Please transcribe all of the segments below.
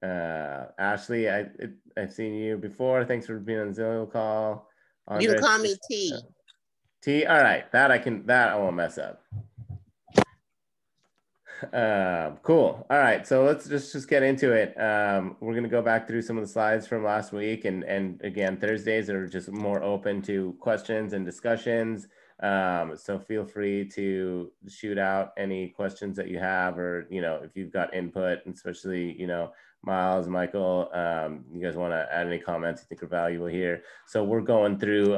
Ashley, I've seen you before. Thanks for being on the Zillow call. You can Andres, call me T. T. All right, that I won't mess up. Cool. All right, so let's just get into it. We're gonna go back through some of the slides from last week, and again, Thursdays are just more open to questions and discussions. So feel free to shoot out any questions that you have, or if you've got input, especially Miles, Michael, you guys want to add any comments you think are valuable here. So we're going through.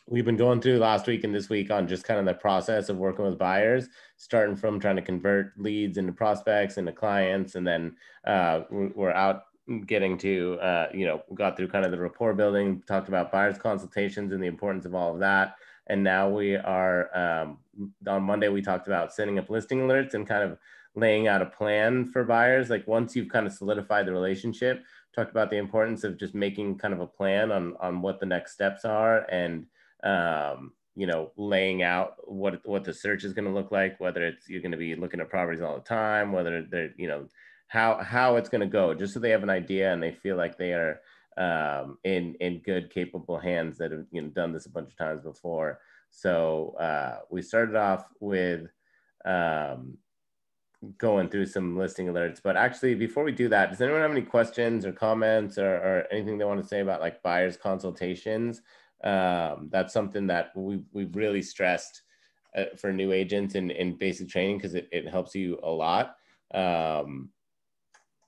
We've been going through last week and this week on just kind of the process of working with buyers, starting from trying to convert leads into prospects, into clients, and then we're out getting to, got through kind of the rapport building, talked about buyers consultations and the importance of all of that. And now we are, on Monday, we talked about setting up listing alerts and kind of laying out a plan for buyers. Like once you've kind of solidified the relationship, talked about the importance of just making kind of a plan on what the next steps are, and laying out what the search is going to look like, whether you're going to be looking at properties all the time, whether they're, how it's going to go, just so they have an idea and they feel like they are in good, capable hands that have done this a bunch of times before. So we started off with going through some listing alerts, but actually before we do that, does anyone have any questions or comments or anything they want to say about like buyers consultations? That's something that we've really stressed for new agents in basic training, because it helps you a lot.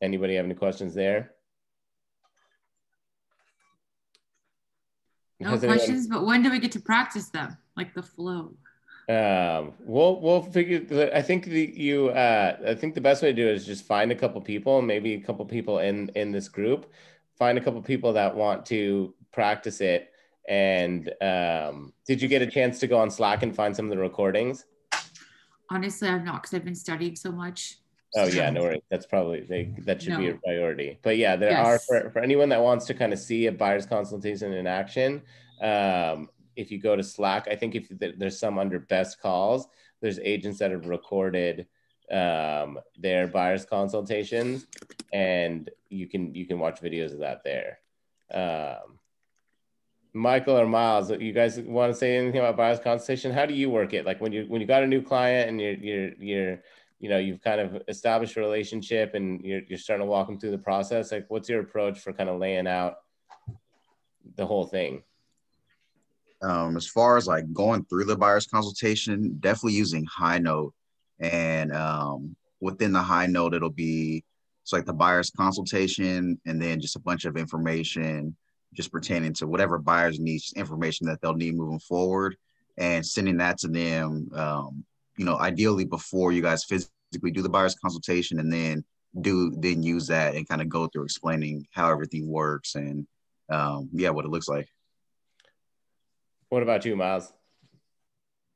Anybody have any questions there? No questions, but when do we get to practice them? Like the flow? We'll figure. I think I think the best way to do it is just find a couple people, maybe a couple people in this group, find a couple people that want to practice it. And did you get a chance to go on Slack and find some of the recordings? Honestly, I've not, because I've been studying so much. Oh yeah, no worries. That's probably that should be a priority. But yeah, there are for anyone that wants to kind of see a buyer's consultation in action. If you go to Slack, I think if there's some under best calls, there's agents that have recorded their buyer's consultations, and you can watch videos of that there. Michael or Miles, you guys want to say anything about buyer's consultation? How do you work it? Like when you got a new client and you've kind of established a relationship and you're starting to walk them through the process. Like, what's your approach for kind of laying out the whole thing? As far as like going through the buyer's consultation, definitely using high note, and within the high note, it'll be like the buyer's consultation, and then just a bunch of information just pertaining to whatever buyers need, information that they'll need moving forward, and sending that to them, ideally before you guys physically do the buyer's consultation, and then use that and kind of go through explaining how everything works and what it looks like. What about you, Miles?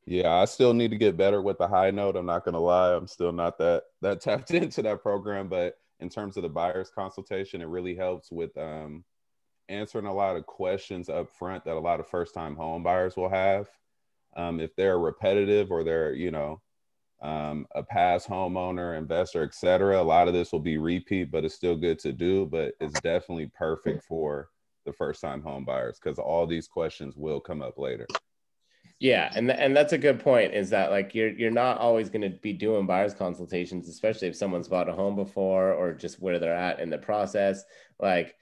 Yeah, I still need to get better with the high note. I'm not going to lie. I'm still not that tapped into that program, but in terms of the buyer's consultation, it really helps with answering a lot of questions up front that a lot of first-time home buyers will have. If they're repetitive or they're, a past homeowner, investor, et cetera, a lot of this will be repeat, but it's still good to do. But it's definitely perfect for the first-time home buyers, because all these questions will come up later. Yeah, and that's a good point, is that like you're not always going to be doing buyer's consultations, especially if someone's bought a home before or just where they're at in the process. Like,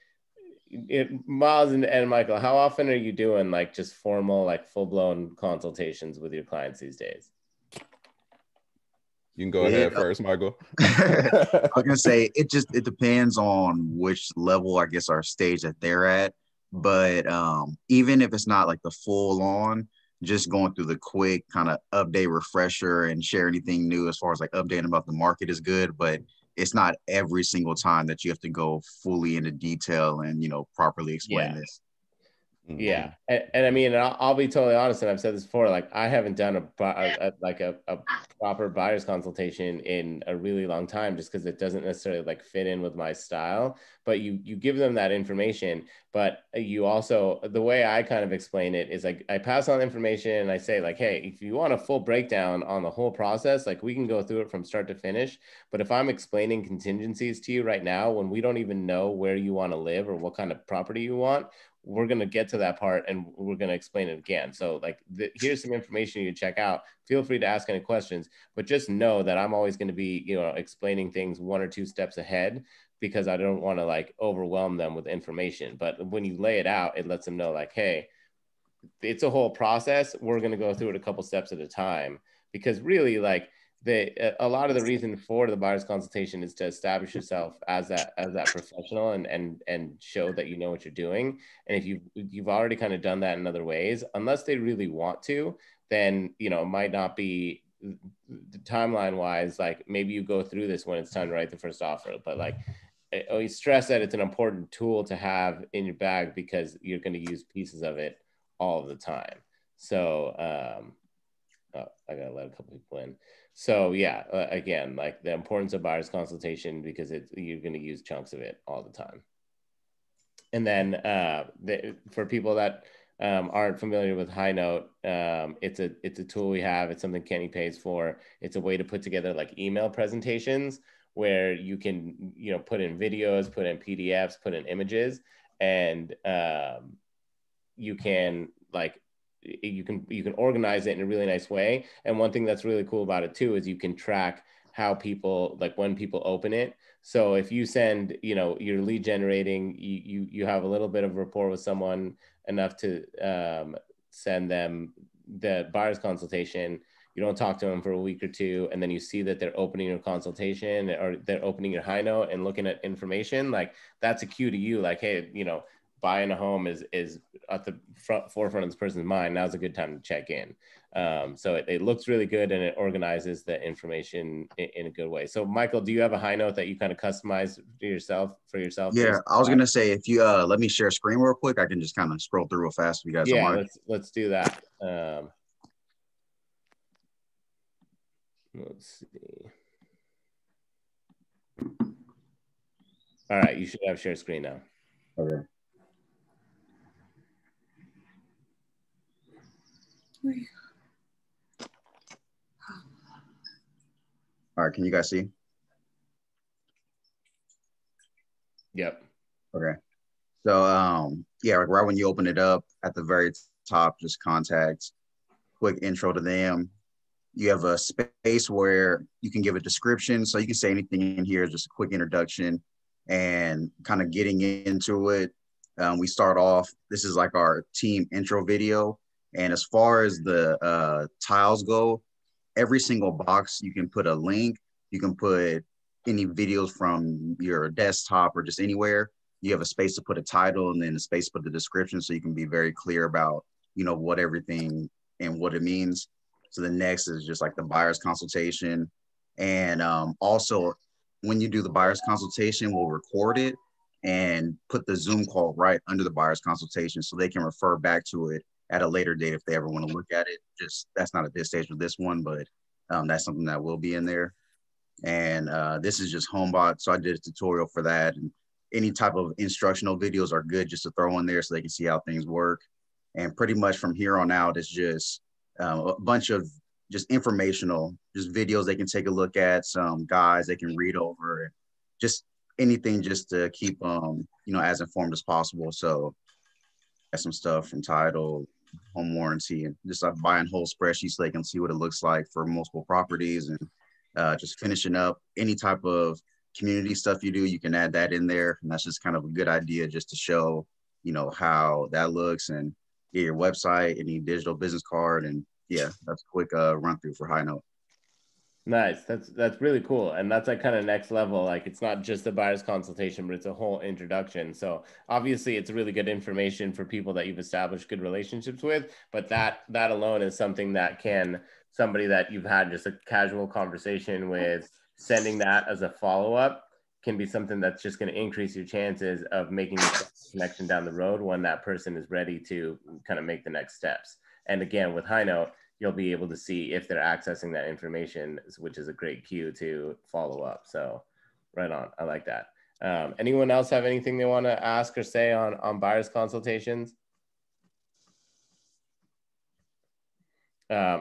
Miles and Michael, how often are you doing like just formal, like full-blown consultations with your clients these days? You can go ahead first, Michael. I was gonna say it depends on which level, I guess, or stage that they're at. But even if it's not like the full on, just going through the quick kind of update refresher and share anything new as far as like updating about the market is good. But it's not every single time that you have to go fully into detail and properly explain this. Yeah, and I mean, I'll be totally honest, and I've said this before. Like, I haven't done a proper buyer's consultation in a really long time, just because it doesn't necessarily like fit in with my style. But you give them that information, but you also, the way I kind of explain it is like I pass on information and I say like, hey, if you want a full breakdown on the whole process, like we can go through it from start to finish. But if I'm explaining contingencies to you right now, when we don't even know where you want to live or what kind of property you want, we're going to get to that part and we're going to explain it again. So like, here's some information you check out. Feel free to ask any questions, but just know that I'm always going to be, explaining things 1 or 2 steps ahead, because I don't want to like overwhelm them with information. But when you lay it out, it lets them know like, hey, it's a whole process. We're going to go through it a couple steps at a time, because really like a lot of the reason for the buyer's consultation is to establish yourself as that professional and show that you know what you're doing. And if you've already kind of done that in other ways, unless they really want to, then it might not be timeline wise. Like maybe you go through this when it's time to write the first offer, but like I always stress that it's an important tool to have in your bag, because you're going to use pieces of it all of the time. So I gotta let a couple people in. So yeah, again, like the importance of buyer's consultation, because you're going to use chunks of it all the time. And then for people that aren't familiar with High Note, it's a tool we have. It's something Kenny pays for. It's a way to put together like email presentations where you can put in videos, put in PDFs, put in images, and you can organize it in a really nice way. And one thing that's really cool about it too is you can track how people, like when people open it. So if you send, you're lead generating, you have a little bit of rapport with someone enough to send them the buyer's consultation. You don't talk to them for a week or 2, and then you see that they're opening your consultation or they're opening your High Note and looking at information. Like that's a cue to you, like, hey, buying a home is at the forefront of this person's mind. Now's a good time to check in. So it looks really good, and it organizes the information in a good way. So Michael, do you have a High Note that you kind of customize for yourself? Yeah, I was gonna say, if you let me share screen real quick, I can just kind of scroll through real fast if you guys don't mind. Let's do that. Let's see. All right, you should have share screen now. Okay. All right, can you guys see? Yep. Okay. So yeah, like right when you open it up at the very top, just contacts, quick intro to them. You have a space where you can give a description. So you can say anything in here, just a quick introduction and kind of getting into it. We start off, this is like our team intro video. And as far as the tiles go, every single box, you can put a link. You can put any videos from your desktop or just anywhere. You have a space to put a title and then a space to put the description, so you can be very clear about, what everything and what it means. So the next is just like the buyer's consultation. And also, when you do the buyer's consultation, we'll record it and put the Zoom call right under the buyer's consultation, so they can refer back to it at a later date if they ever want to look at it. Just that's not at this stage with this one, but that's something that will be in there. And this is just HomeBot. So I did a tutorial for that. And any type of instructional videos are good just to throw in there so they can see how things work. And pretty much from here on out, it's just a bunch of just informational, just videos they can take a look at, some guides they can read over, and just anything just to keep as informed as possible. So that's some stuff from title, home warranty, and just like buying whole spreadsheets so they can see what it looks like for multiple properties. And just finishing up any type of community stuff you do, you can add that in there. And that's just kind of a good idea just to show, how that looks, and get your website, any digital business card. And yeah, that's a quick run through for High Note. Nice. That's really cool. And that's like kind of next level. Like it's not just a buyer's consultation, but it's a whole introduction. So obviously it's really good information for people that you've established good relationships with, but that alone is something that somebody that you've had just a casual conversation with, sending that as a follow-up can be something that's just going to increase your chances of making the connection down the road when that person is ready to kind of make the next steps. And again, with High Note, you'll be able to see if they're accessing that information, which is a great cue to follow up. So right on. I like that. Anyone else have anything they want to ask or say on buyer's consultations?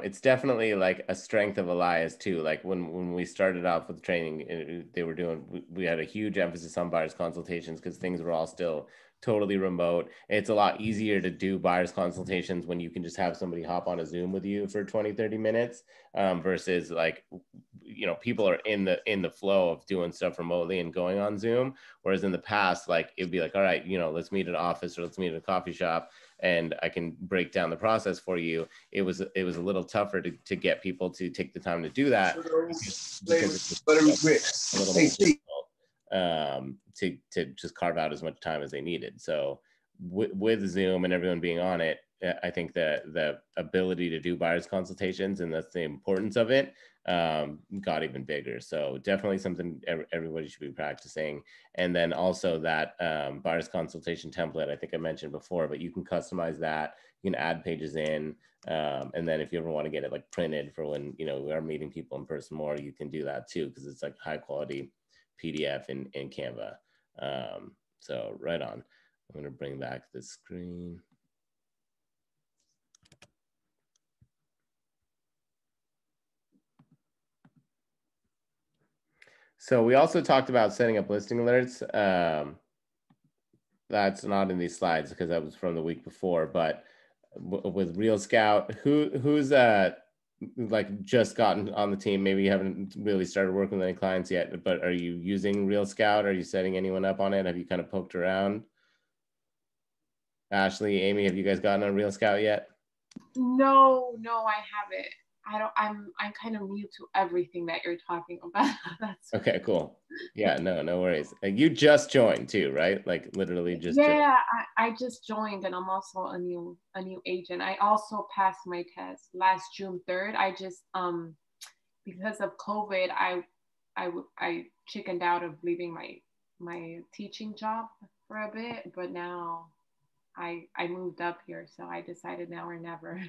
It's definitely like a strength of Elias too. Like when we started off with training, we had a huge emphasis on buyer's consultations because things were all still totally remote. It's a lot easier to do buyer's consultations when you can just have somebody hop on a Zoom with you for 20, 30 minutes versus like, people are in the flow of doing stuff remotely and going on Zoom. Whereas in the past, like it'd be like, all right, let's meet at an office or let's meet at a coffee shop and I can break down the process for you. It was a little tougher to get people to take the time to do that because it's a little more difficult, to just carve out as much time as they needed. So with Zoom and everyone being on it, I think the ability to do buyer's consultations, and that's the importance of it, got even bigger. So definitely something everybody should be practicing. And then also that buyer's consultation template, I think I mentioned before, but you can customize that. You can add pages in. And then if you ever want to get it like printed for when, we are meeting people in person more, you can do that too, because it's like high quality PDF in Canva. So right on. I'm going to bring back the screen. So we also talked about setting up listing alerts. That's not in these slides because that was from the week before, but with Real Scout, who's like just gotten on the team? Maybe you haven't really started working with any clients yet, but are you using Real Scout? Are you setting anyone up on it? Have you kind of poked around? Ashley, Amy, have you guys gotten on Real Scout yet? No, I haven't. I'm kind of new to everything that you're talking about. That's okay, cool. Yeah, no worries. You just joined too, right? Like literally just joined. I just joined, and I'm also a new agent. I also passed my test last June 3rd. I just because of COVID, I chickened out of leaving my teaching job for a bit, but now I moved up here, so I decided now or never.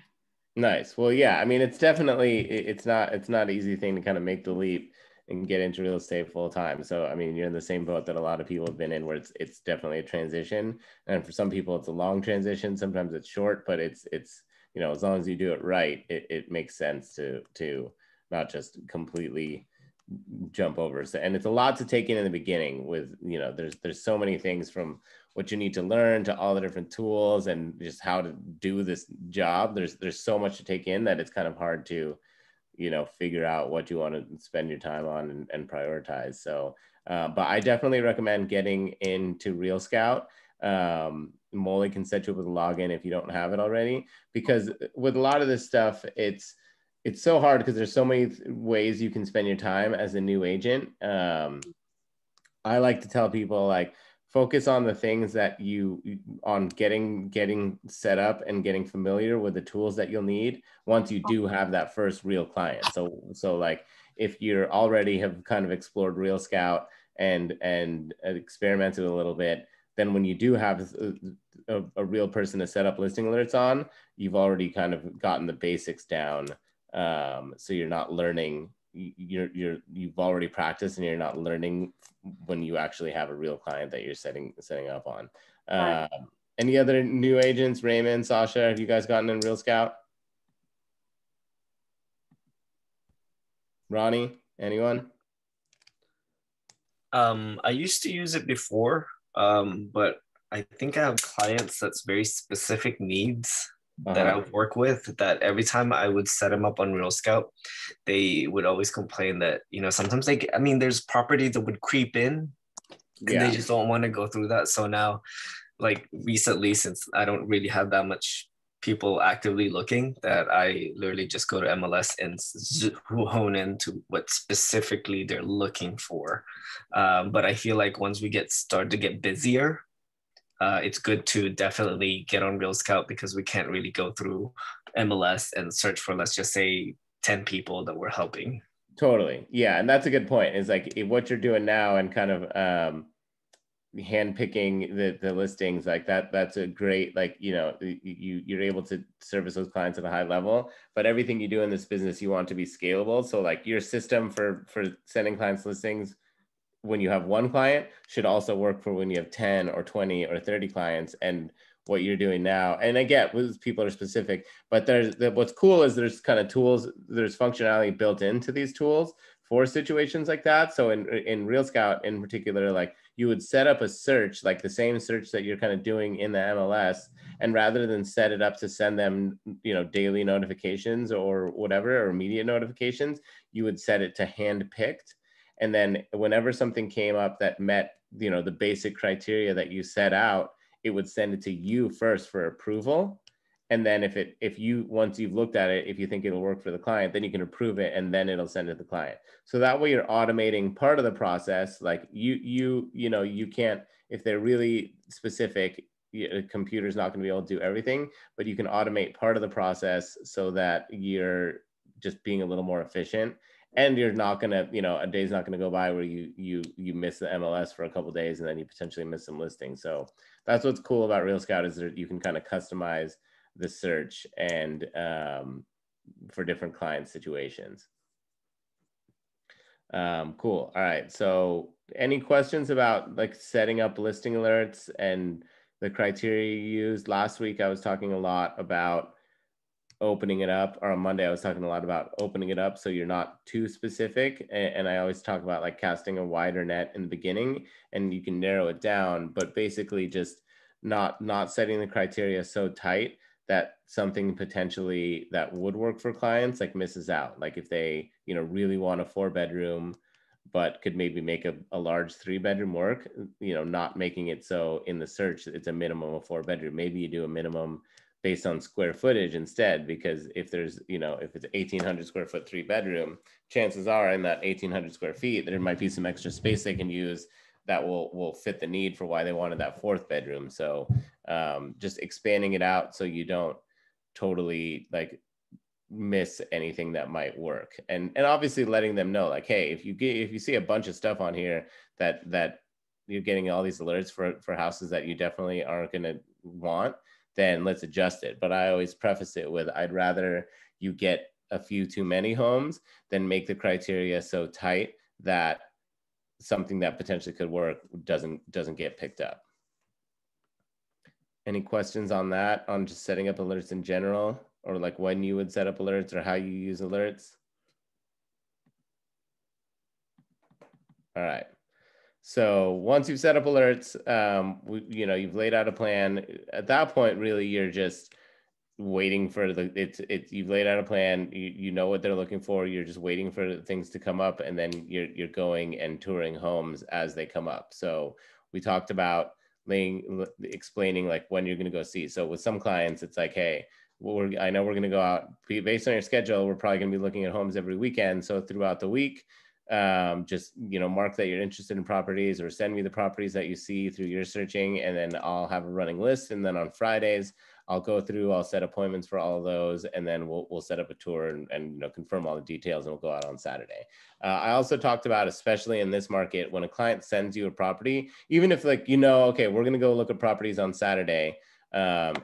Nice. Well, yeah, I mean, it's definitely, it's not an easy thing to kind of make the leap and get into real estate full time. So, I mean, you're in the same boat that a lot of people have been in, where it's definitely a transition. And for some people, it's a long transition. Sometimes it's short, but it's as long as you do it right, it makes sense to not just completely jump over. So, and it's a lot to take in the beginning with, there's so many things from what you need to learn to all the different tools and just how to do this job. There's so much to take in that it's kind of hard to, figure out what you want to spend your time on and prioritize. So, but I definitely recommend getting into Real Scout. Molly can set you up with a login if you don't have it already, because with a lot of this stuff, it's so hard because there's so many ways you can spend your time as a new agent. I like to tell people, like, focus on the things that on getting set up and getting familiar with the tools that you'll need once you do have that first real client. So like if you're already have kind of explored Real Scout and experimented a little bit, then when you do have a real person to set up listing alerts on, you've already kind of gotten the basics down. So you're not learning, you've already practiced and you're not learning when you actually have a real client that you're setting up on. Right. Any other new agents? Raymond, Sasha, have you guys gotten in Real Scout? Ronnie, anyone? I used to use it before, but I think I have clients that's very specific needs that I would work with, that every time I would set them up on Real Scout, they would always complain that, sometimes there's property that would creep in and they just don't want to go through that. So now, like recently, since I don't really have that much people actively looking, that I literally just go to MLS and hone into what specifically they're looking for. But I feel like once we start to get busier, it's good to definitely get on Real Scout, because we can't really go through MLS and search for, let's just say, 10 people that we're helping. Totally. Yeah. And that's a good point. Is like what you're doing now and kind of hand picking the listings like that. That's a great, like, you know, you're able to service those clients at a high level, but everything you do in this business, you want to be scalable. So like your system for sending clients listings when you have one client should also work for when you have 10 or 20 or 30 clients. And what you're doing now, and I get people are specific, but what's cool is there's kind of tools, there's functionality built into these tools for situations like that. So in Real Scout in particular, like you would set up a search, like the same search that you're kind of doing in the MLS, and rather than set it up to send them, you know, daily notifications or whatever, or immediate notifications, you would set it to hand picked. And then whenever something came up that met, you know, the basic criteria that you set out, it would send it to you first for approval. And then if you, once you've looked at it, if you think it'll work for the client, then you can approve it and then it'll send it to the client. So that way you're automating part of the process. Like you know, you can't, if they're really specific, a computer's not going to be able to do everything, but you can automate part of the process so that you're just being a little more efficient. And you're not gonna, you know, a day's not gonna go by where you miss the MLS for a couple of days and then you potentially miss some listings. So that's what's cool about Real Scout is that you can kind of customize the search and for different client situations. Cool. All right. So any questions about like setting up listing alerts and the criteria you used? Last week I was talking a lot about opening it up, or on Monday I was talking a lot about opening it up so you're not too specific, and I always talk about like casting a wider net in the beginning and you can narrow it down, but basically just not setting the criteria so tight that something potentially that would work for clients like misses out. Like if they, you know, really want a 4-bedroom but could maybe make a large 3-bedroom work, you know, not making it so in the search it's a minimum of 4-bedroom. Maybe you do a minimum based on square footage instead, because if there's, you know, if it's 1,800 square foot 3-bedroom, chances are in that 1,800 square feet, there might be some extra space they can use that will fit the need for why they wanted that 4th bedroom. So just expanding it out so you don't totally like miss anything that might work, and obviously letting them know like, hey, if you see a bunch of stuff on here that you're getting all these alerts for houses that you definitely aren't going to want, then let's adjust it. But I always preface it with, I'd rather you get a few too many homes than make the criteria so tight that something that potentially could work doesn't get picked up. Any questions on that, on just setting up alerts in general, or like when you would set up alerts or how you use alerts? All right. So once you've set up alerts, you know, you've laid out a plan. At that point, really, you're just waiting for you've laid out a plan. You know what they're looking for. You're just waiting for things to come up, and then you're going and touring homes as they come up. So we talked about explaining like when you're going to go see. So with some clients, it's like, hey, I know we're going to go out based on your schedule. We're probably going to be looking at homes every weekend. So throughout the week, just, you know, mark that you're interested in properties or send me the properties that you see through your searching, and then I'll have a running list. And then on Fridays, I'll go through, I'll set appointments for all of those, and then we'll set up a tour and you know, confirm all the details, and we'll go out on Saturday. I also talked about, especially in this market, when a client sends you a property, even if like, you know, okay, we're going to go look at properties on Saturday,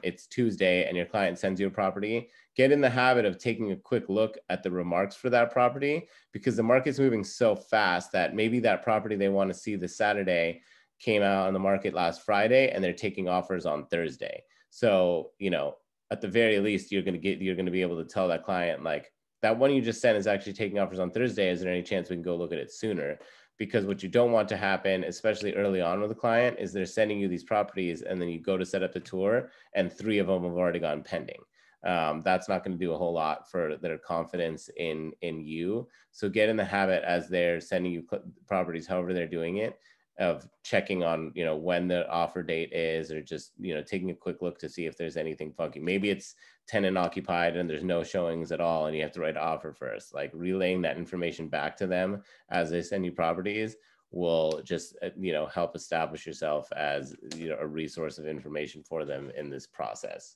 it's Tuesday, and your client sends you a property, get in the habit of taking a quick look at the remarks for that property, because the market's moving so fast that maybe that property they want to see this Saturday came out on the market last Friday and they're taking offers on Thursday. So, you know, at the very least, you're going to be able to tell that client, like, that one you just sent is actually taking offers on Thursday. Is there any chance we can go look at it sooner? Because what you don't want to happen, especially early on with a client, is they're sending you these properties and then you go to set up the tour and 3 of them have already gone pending. That's not going to do a whole lot for their confidence in you. So get in the habit, as they're sending you properties, however they're doing it, of checking on, you know, when the offer date is, or just, you know, taking a quick look to see if there's anything funky. Maybe it's tenant occupied and there's no showings at all and you have to write an offer first. Like relaying that information back to them as they send you properties will just, you know, help establish yourself as, you know, a resource of information for them in this process.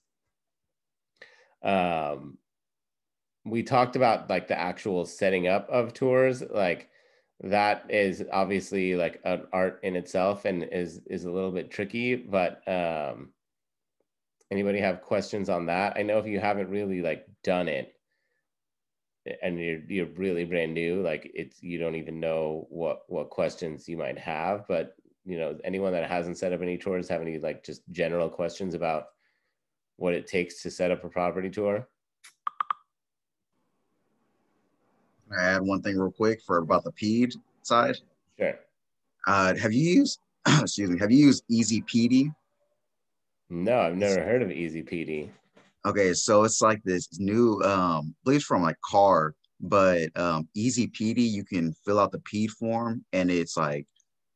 we talked about like the actual setting up of tours, like that is obviously like an art in itself and is a little bit tricky, but anybody have questions on that? I know if you haven't really like done it and you're really brand new, like you don't even know what questions you might have, but you know, anyone that hasn't set up any tours have any like just general questions about what it takes to set up a property tour? I add one thing real quick for about the PED side. Sure. Have you used, excuse me, have you used Easy PD? No, I've never heard of Easy PD. Okay, so it's like this new, I believe it's from like Car, but Easy PD, you can fill out the PED form and it's like,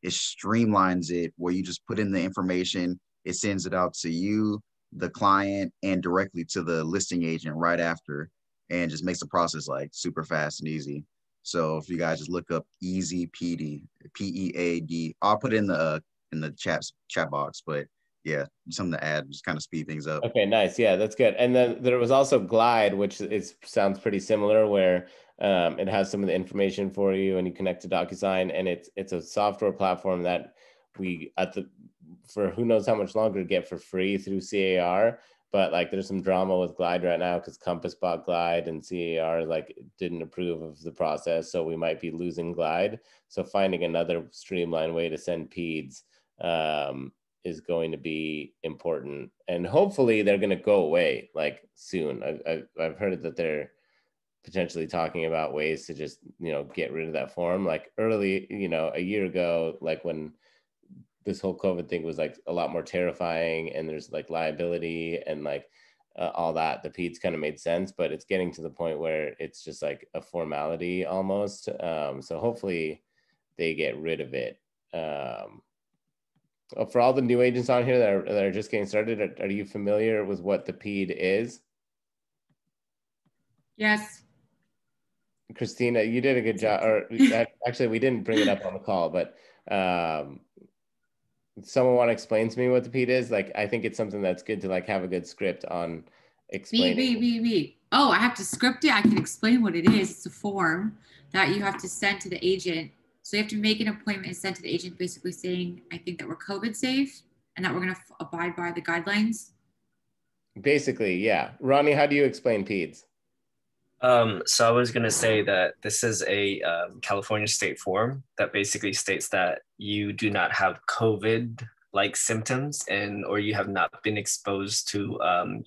it streamlines it where you just put in the information, it sends it out to you, the client, and directly to the listing agent right after, and just makes the process like super fast and easy. So if you guys just look up Easy PD, PEAD, I'll put it in the chat box, but yeah, something to add, just kind of speed things up. Okay, nice. Yeah, that's good. And then there was also Glide, which sounds pretty similar, where it has some of the information for you, and you connect to DocuSign, and it's a software platform that we for who knows how much longer get for free through CAR. But like, there's some drama with Glide right now because Compass bought Glide, and CAR like didn't approve of the process, so we might be losing Glide. So finding another streamlined way to send PEDs is going to be important, and hopefully they're going to go away like soon. I've heard that they're potentially talking about ways to just, you know, get rid of that form. Like early, you know, a year ago, like when this whole COVID thing was like a lot more terrifying and there's like liability and like all that, the PEDs kind of made sense, but it's getting to the point where it's just like a formality almost. So hopefully they get rid of it. For all the new agents on here that are just getting started, are you familiar with what the PED is? Yes. Christina, you did a good job. Or actually, we didn't bring it up on the call, but someone want to explain to me what the PED is? Like, I think it's something that's good to like have a good script on explaining. Oh, I have to script it. I can explain what it is. It's a form that you have to send to the agent. So you have to make an appointment and send to the agent, basically saying, I think that we're COVID safe and that we're going to abide by the guidelines. Basically, yeah. Ronnie, how do you explain PEDs? So I was going to say that this is a California state form that basically states that you do not have COVID-like symptoms or you have not been exposed to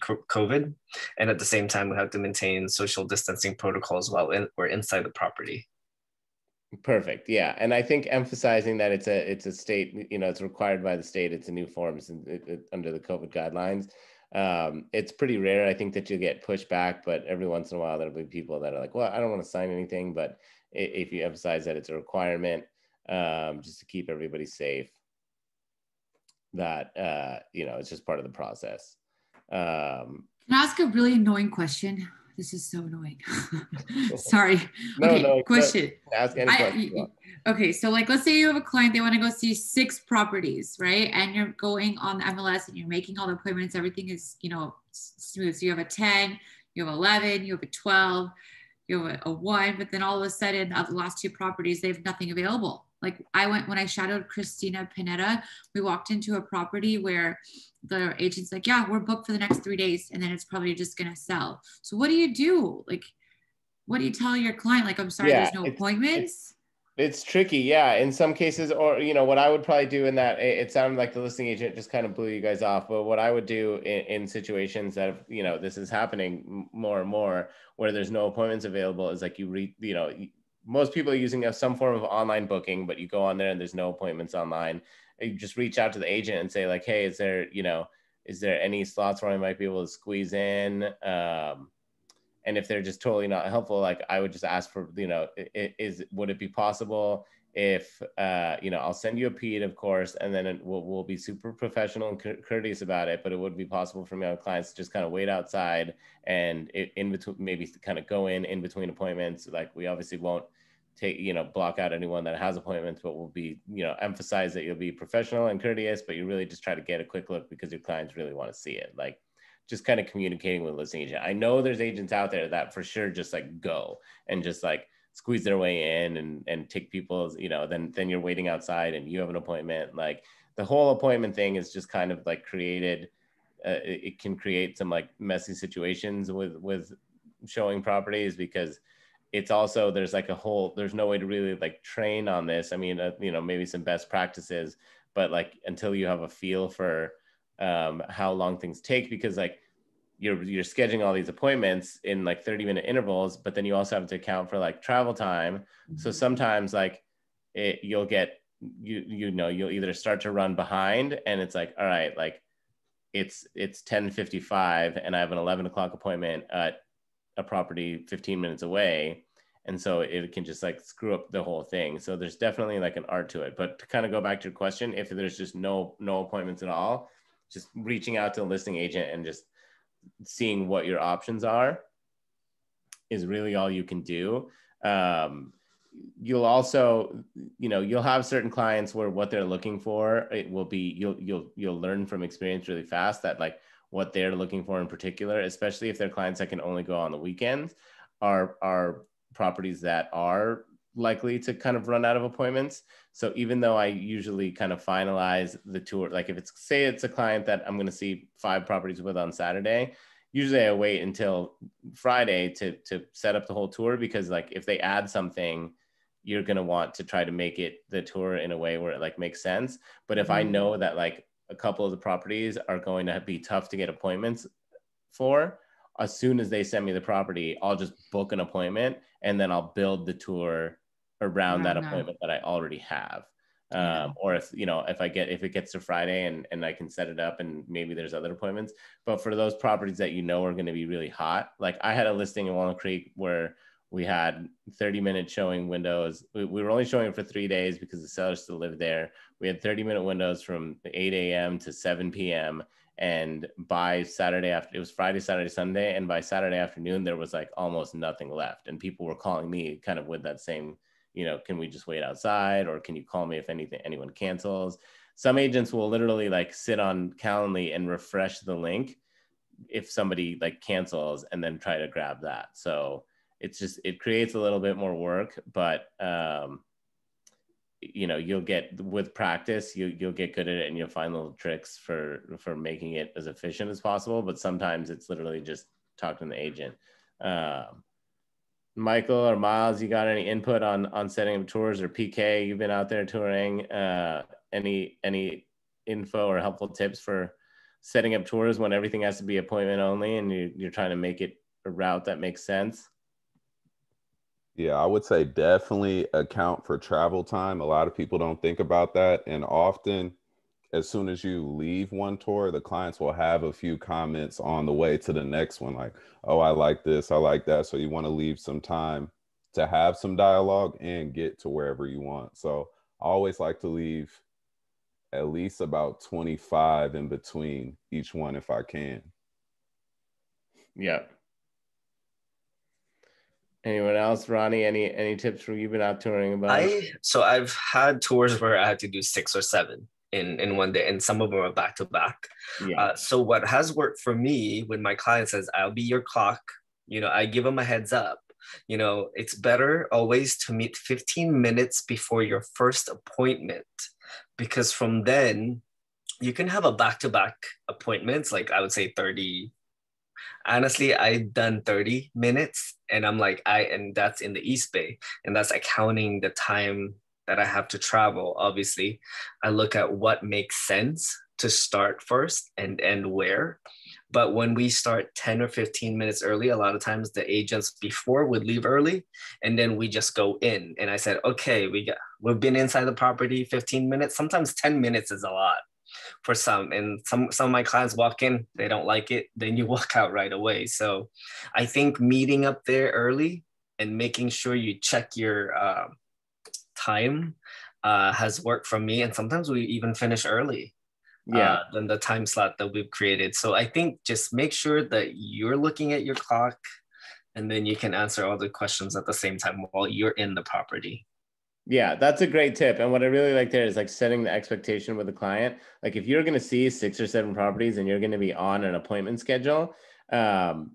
COVID. And at the same time, we have to maintain social distancing protocols while we're inside the property. Perfect. Yeah. And I think emphasizing that it's a state, you know, it's required by the state. It's a new form. It's under the COVID guidelines. It's pretty rare, I think, that you get pushback, but every once in a while there'll be people that are like, well, I don't want to sign anything, but if you emphasize that it's a requirement, just to keep everybody safe, that you know, it's just part of the process. Can I ask a really annoying question? This is so annoying. Sorry. No, question. Ask any question. Okay, so like, let's say you have a client, they want to go see 6 properties, right? And you're going on the MLS and you're making all the appointments. Everything is, you know, smooth. So you have a 10, you have 11, you have a 12, you have a 1, but then all of a sudden, of the last 2 properties, they have nothing available. Like when I shadowed Christina Pineda, we walked into a property where the agent's like, yeah, we're booked for the next 3 days. And then it's probably just going to sell. So what do you do? Like, what do you tell your client? Like, I'm sorry, there's no appointments. It's tricky. Yeah. In some cases, or, you know, what I would probably do in that, it sounded like the listing agent just kind of blew you guys off. But what I would do in situations that, you know, this is happening more and more where there's no appointments available is like you know, most people are using some form of online booking, but you go on there and there's no appointments online. You just reach out to the agent and say like, hey, is there any slots where I might be able to squeeze in? And if they're just totally not helpful, like I would just ask for, you know, would it be possible if, you know, I'll send you a PED, of course, and then we'll be super professional and courteous about it, but it would be possible for my clients to just kind of wait outside and in between, maybe kind of go in between appointments. Like we obviously won't block out anyone that has appointments, but we'll be, you know, emphasize that you'll be professional and courteous, but you really just try to get a quick look because your clients really want to see it. Like, just kind of communicating with the listing agent. I know there's agents out there that for sure just like go and just like squeeze their way in and take people's, you know, then you're waiting outside and you have an appointment. Like the whole appointment thing is just kind of like created, it can create some like messy situations with showing properties, because it's also, there's no way to really like train on this. I mean, you know, maybe some best practices, but like until you have a feel for how long things take, because like you're scheduling all these appointments in like 30-minute intervals, but then you also have to account for like travel time. So sometimes like you'll get, you'll either start to run behind and it's like, all right, like it's 10:55 and I have an 11 o'clock appointment at a property 15 minutes away. And so it can just like screw up the whole thing. So there's definitely like an art to it. But to kind of go back to your question, if there's just no appointments at all, just reaching out to a listing agent and just seeing what your options are is really all you can do. You'll also, you'll have certain clients where what they're looking for, it will be, you'll learn from experience really fast that like what they're looking for in particular, especially if they're clients that can only go on the weekends, are properties that are likely to kind of run out of appointments. So even though I usually kind of finalize the tour, like if it's a client that I'm going to see 5 properties with on Saturday, usually I wait until Friday to set up the whole tour, because like if they add something, you're going to want to try to make it the tour in a way where it like makes sense. But if I know that like a couple of the properties are going to be tough to get appointments for, as soon as they send me the property, I'll just book an appointment and then I'll build the tour around that appointment that I already have. Or if it gets to Friday and I can set it up and maybe there's other appointments. But for those properties that are going to be really hot, like I had a listing in Walnut Creek where we had 30-minute showing windows. We were only showing it for 3 days because the seller still lived there. We had 30-minute windows from 8 a.m. to 7 p.m. And by Saturday it was Friday, Saturday, Sunday. And by Saturday afternoon, there was like almost nothing left. And people were calling me kind of with that same, can we just wait outside? Or can you call me if anyone cancels? Some agents will literally like sit on Calendly and refresh the link if somebody like cancels and then try to grab that. So it creates a little bit more work, but you'll get, with practice, you'll get good at it and you'll find little tricks for making it as efficient as possible. But sometimes it's literally just talking to the agent. Michael or Miles, you got any input on setting up tours, or PK, you've been out there touring, any info or helpful tips for setting up tours when everything has to be appointment only and you're trying to make it a route that makes sense? Yeah, I would say definitely account for travel time. A lot of people don't think about that. And often, as soon as you leave one tour, the clients will have a few comments on the way to the next one, like, oh, I like this, I like that. So you want to leave some time to have some dialogue and get to wherever you want. So I always like to leave at least about 25 in between each one if I can. Yeah. Anyone else? Ronnie, any tips from you've been out touring about? So I've had tours where I had to do 6 or 7 in one day, and some of them are back to back. Yeah. So what has worked for me when my client says, I'll be your clock, I give them a heads up. It's better always to meet 15 minutes before your first appointment, because from then you can have a back-to-back appointments, like I would say 30. Honestly, I've done 30 minutes and I'm like, and that's in the East Bay, and that's accounting the time that I have to travel. Obviously, I look at what makes sense to start first and end where. But when we start 10 or 15 minutes early, a lot of times the agents before would leave early and then we just go in. And I said, okay, we've been inside the property 15 minutes. Sometimes 10 minutes is a lot for some, and some of my clients walk in, they don't like it, then you walk out right away. So I think meeting up there early and making sure you check your time has worked for me. And sometimes we even finish early than the time slot that we've created. So I think just make sure that you're looking at your clock, and then you can answer all the questions at the same time while you're in the property. Yeah, that's a great tip. And what I really like there is like setting the expectation with the client. Like if you're going to see 6 or 7 properties and you're going to be on an appointment schedule, um,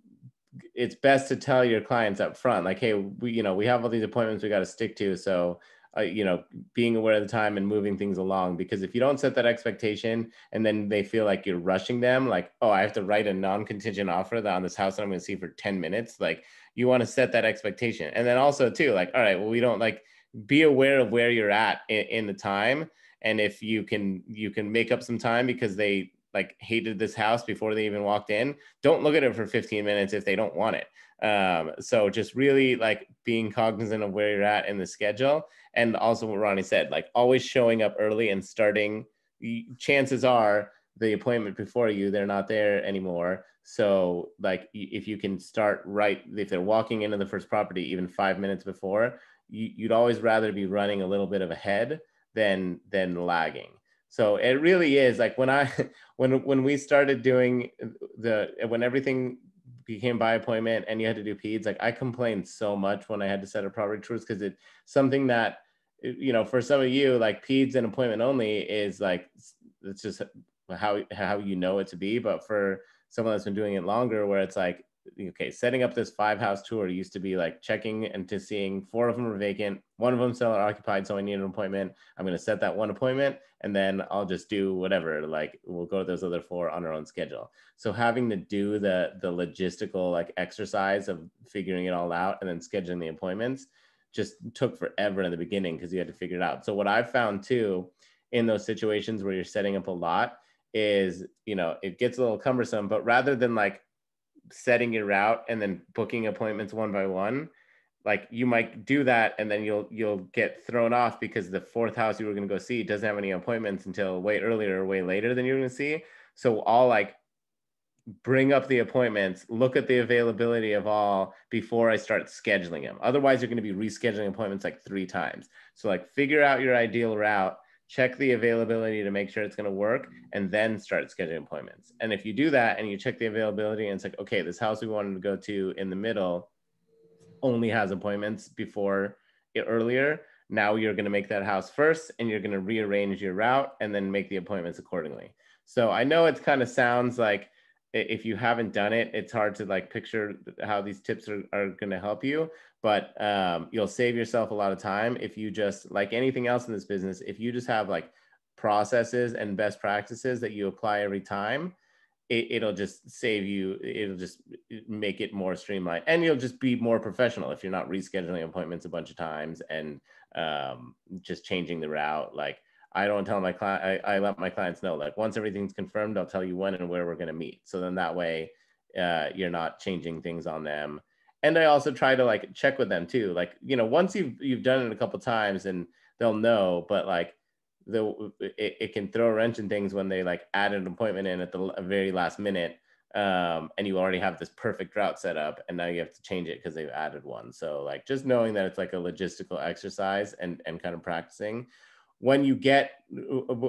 it's best to tell your clients up front, like, hey, we have all these appointments we got to stick to. So, being aware of the time and moving things along, because if you don't set that expectation and then they feel like you're rushing them, like, oh, I have to write a non-contingent offer that on this house that I'm going to see for 10 minutes. Like you want to set that expectation. And then also too, like, all right, well, we don't like, be aware of where you're at in the time. And if you can make up some time because they like hated this house before they even walked in, don't look at it for 15 minutes if they don't want it. So just really like being cognizant of where you're at in the schedule. And also what Ronnie said, like always showing up early and starting, chances are the appointment before you, they're not there anymore. So like if you can start right, if they're walking into the first property, even 5 minutes before, you'd always rather be running a little bit of ahead than lagging. So it really is like when we started doing when everything became by appointment and you had to do peds, like I complained so much when I had to set up property tours, because it's something that, for some of you, like peds and appointment only is like, it's just how it to be. But for someone that's been doing it longer, where it's like, okay, setting up this 5-house tour used to be like checking into seeing 4 of them are vacant, 1 of them seller occupied, so I need an appointment. I'm going to set that 1 appointment and then I'll just do whatever, like we'll go to those other 4 on our own schedule. So having to do the logistical like exercise of figuring it all out and then scheduling the appointments just took forever in the beginning because you had to figure it out. So what I've found too in those situations where you're setting up a lot is, it gets a little cumbersome, but rather than like setting your route and then booking appointments one by one, like you might do that and then you'll get thrown off because the 4th house you were going to go see doesn't have any appointments until way earlier or way later than you're going to see. So I'll like bring up the appointments, look at the availability of all before I start scheduling them. Otherwise you're going to be rescheduling appointments like 3 times. So like figure out your ideal route, check the availability to make sure it's going to work, and then start scheduling appointments. And if you do that and you check the availability and it's like, okay, this house we wanted to go to in the middle only has appointments before earlier, now you're going to make that house first and you're going to rearrange your route and then make the appointments accordingly. So I know it kind of sounds like, if you haven't done it, it's hard to like picture how these tips are going to help you, but you'll save yourself a lot of time if you just, like anything else in this business, if you just have like processes and best practices that you apply every time, it'll just save you, it'll just make it more streamlined, and you'll just be more professional if you're not rescheduling appointments a bunch of times and just changing the route. Like I don't tell my client, I let my clients know, like once everything's confirmed, I'll tell you when and where we're going to meet. So then that way you're not changing things on them. And I also try to like check with them too. Like, once you've done it a couple of times and they'll know, but like it can throw a wrench in things when they like add an appointment in at the very last minute. And you already have this perfect route set up and now you have to change it because they've added one. So like just knowing that it's like a logistical exercise and kind of practicing. When you get,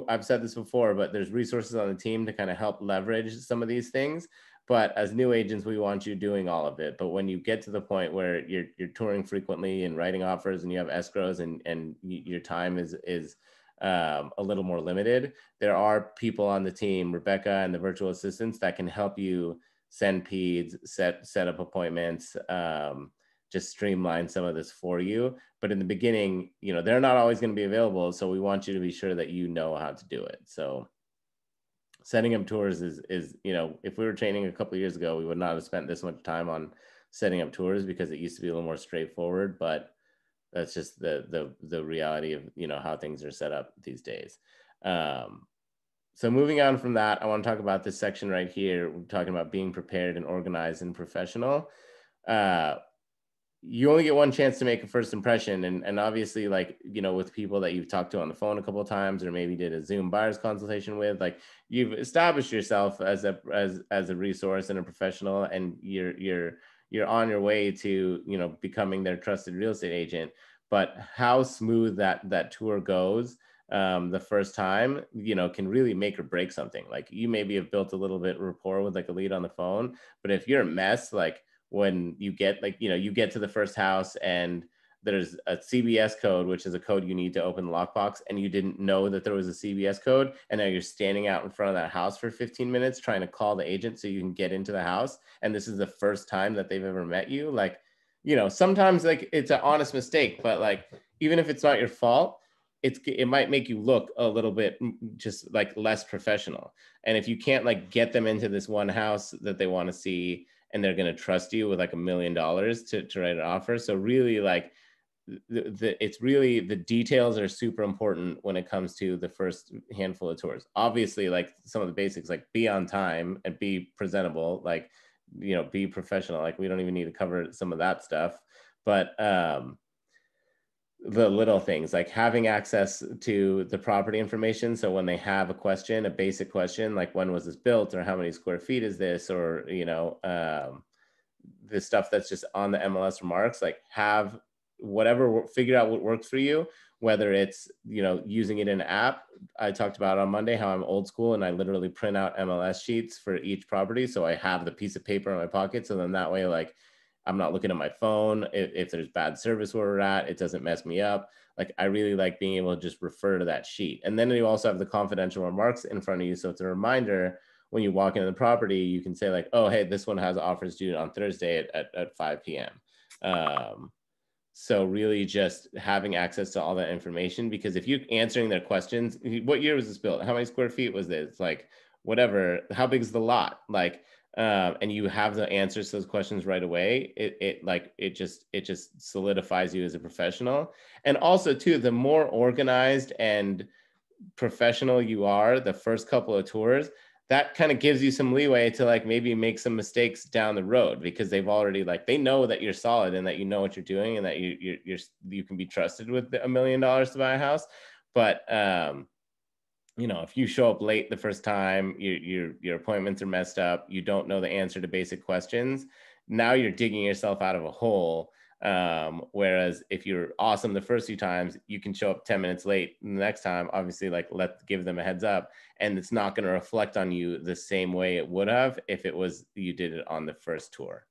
I've said this before, but there's resources on the team to kind of help leverage some of these things. But as new agents, we want you doing all of it. But when you get to the point where you're touring frequently and writing offers and you have escrows and your time is a little more limited, there are people on the team, Rebecca and the virtual assistants, that can help you send peds, set up appointments, just streamline some of this for you. But in the beginning, they're not always going to be available. So we want you to be sure that you know how to do it. So setting up tours is if we were training a couple of years ago, we would not have spent this much time on setting up tours because it used to be a little more straightforward, but that's just the reality of, how things are set up these days. So moving on from that, I want to talk about this section right here. We're talking about being prepared and organized and professional. You only get one chance to make a first impression. And obviously, like, with people that you've talked to on the phone a couple of times, or maybe did a Zoom buyer's consultation with, like you've established yourself as a resource and a professional, and you're on your way to, becoming their trusted real estate agent. But how smooth that tour goes the first time, can really make or break something. Like you maybe have built a little bit rapport with like a lead on the phone, but if you're a mess, like when you get you get to the first house and there's a CBS code, which is a code you need to open the lockbox, and you didn't know that there was a CBS code, and now you're standing out in front of that house for 15 minutes trying to call the agent so you can get into the house, and this is the first time that they've ever met you. Like, you know, sometimes like it's an honest mistake, but like even if it's not your fault, it might make you look a little bit just like less professional. And if you can't like get them into this one house that they want to see, and they're going to trust you with like $1 million to write an offer. So really like it's really, the details are super important when it comes to the first handful of tours. Obviously, like some of the basics, like be on time and be presentable, like, you know, be professional. Like we don't even need to cover some of that stuff, but the little things like having access to the property information. So when they have a question, a basic question, like when was this built, or how many square feet is this, or, you know, the stuff that's just on the MLS remarks, like have whatever, figure out what works for you, whether it's, you know, using it in an app. I talked about on Monday how I'm old school and I literally print out MLS sheets for each property. So I have the piece of paper in my pocket. So then that way, like, I'm not looking at my phone. If there's bad service where we're at, it doesn't mess me up. Like I really like being able to just refer to that sheet. And then you also have the confidential remarks in front of you. So it's a reminder when you walk into the property, you can say like, oh, hey, this one has offers due on Thursday at 5 p.m. So really just having access to all that information, because if you're answering their questions, what year was this built? How many square feet was this? Like whatever, how big is the lot? Like, and you have the answers to those questions right away, it just solidifies you as a professional. And also too, the more organized and professional you are the first couple of tours, that kind of gives you some leeway to like maybe make some mistakes down the road, because they've already like, they know that you're solid and that you know what you're doing and that you can be trusted with $1 million to buy a house. But you know, if you show up late the first time, your appointments are messed up, you don't know the answer to basic questions, now you're digging yourself out of a hole. Whereas if you're awesome the first few times, you can show up 10 minutes late the next time, obviously, like give them a heads up, and it's not going to reflect on you the same way it would have if it was you did it on the first tour.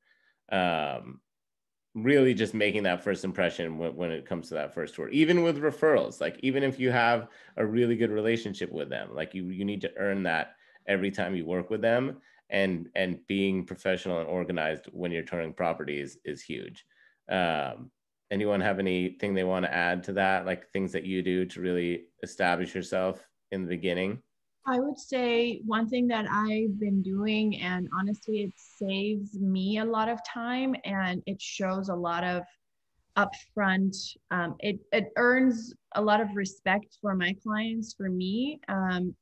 Really just making that first impression when it comes to that first tour, even with referrals, like even if you have a really good relationship with them, like you need to earn that every time you work with them, and being professional and organized when you're touring properties is huge. Anyone have anything they want to add to that, like things that you do to really establish yourself in the beginning? I would say one thing that I've been doing, and honestly, it saves me a lot of time and it shows a lot of upfront, it earns a lot of respect for my clients, for me,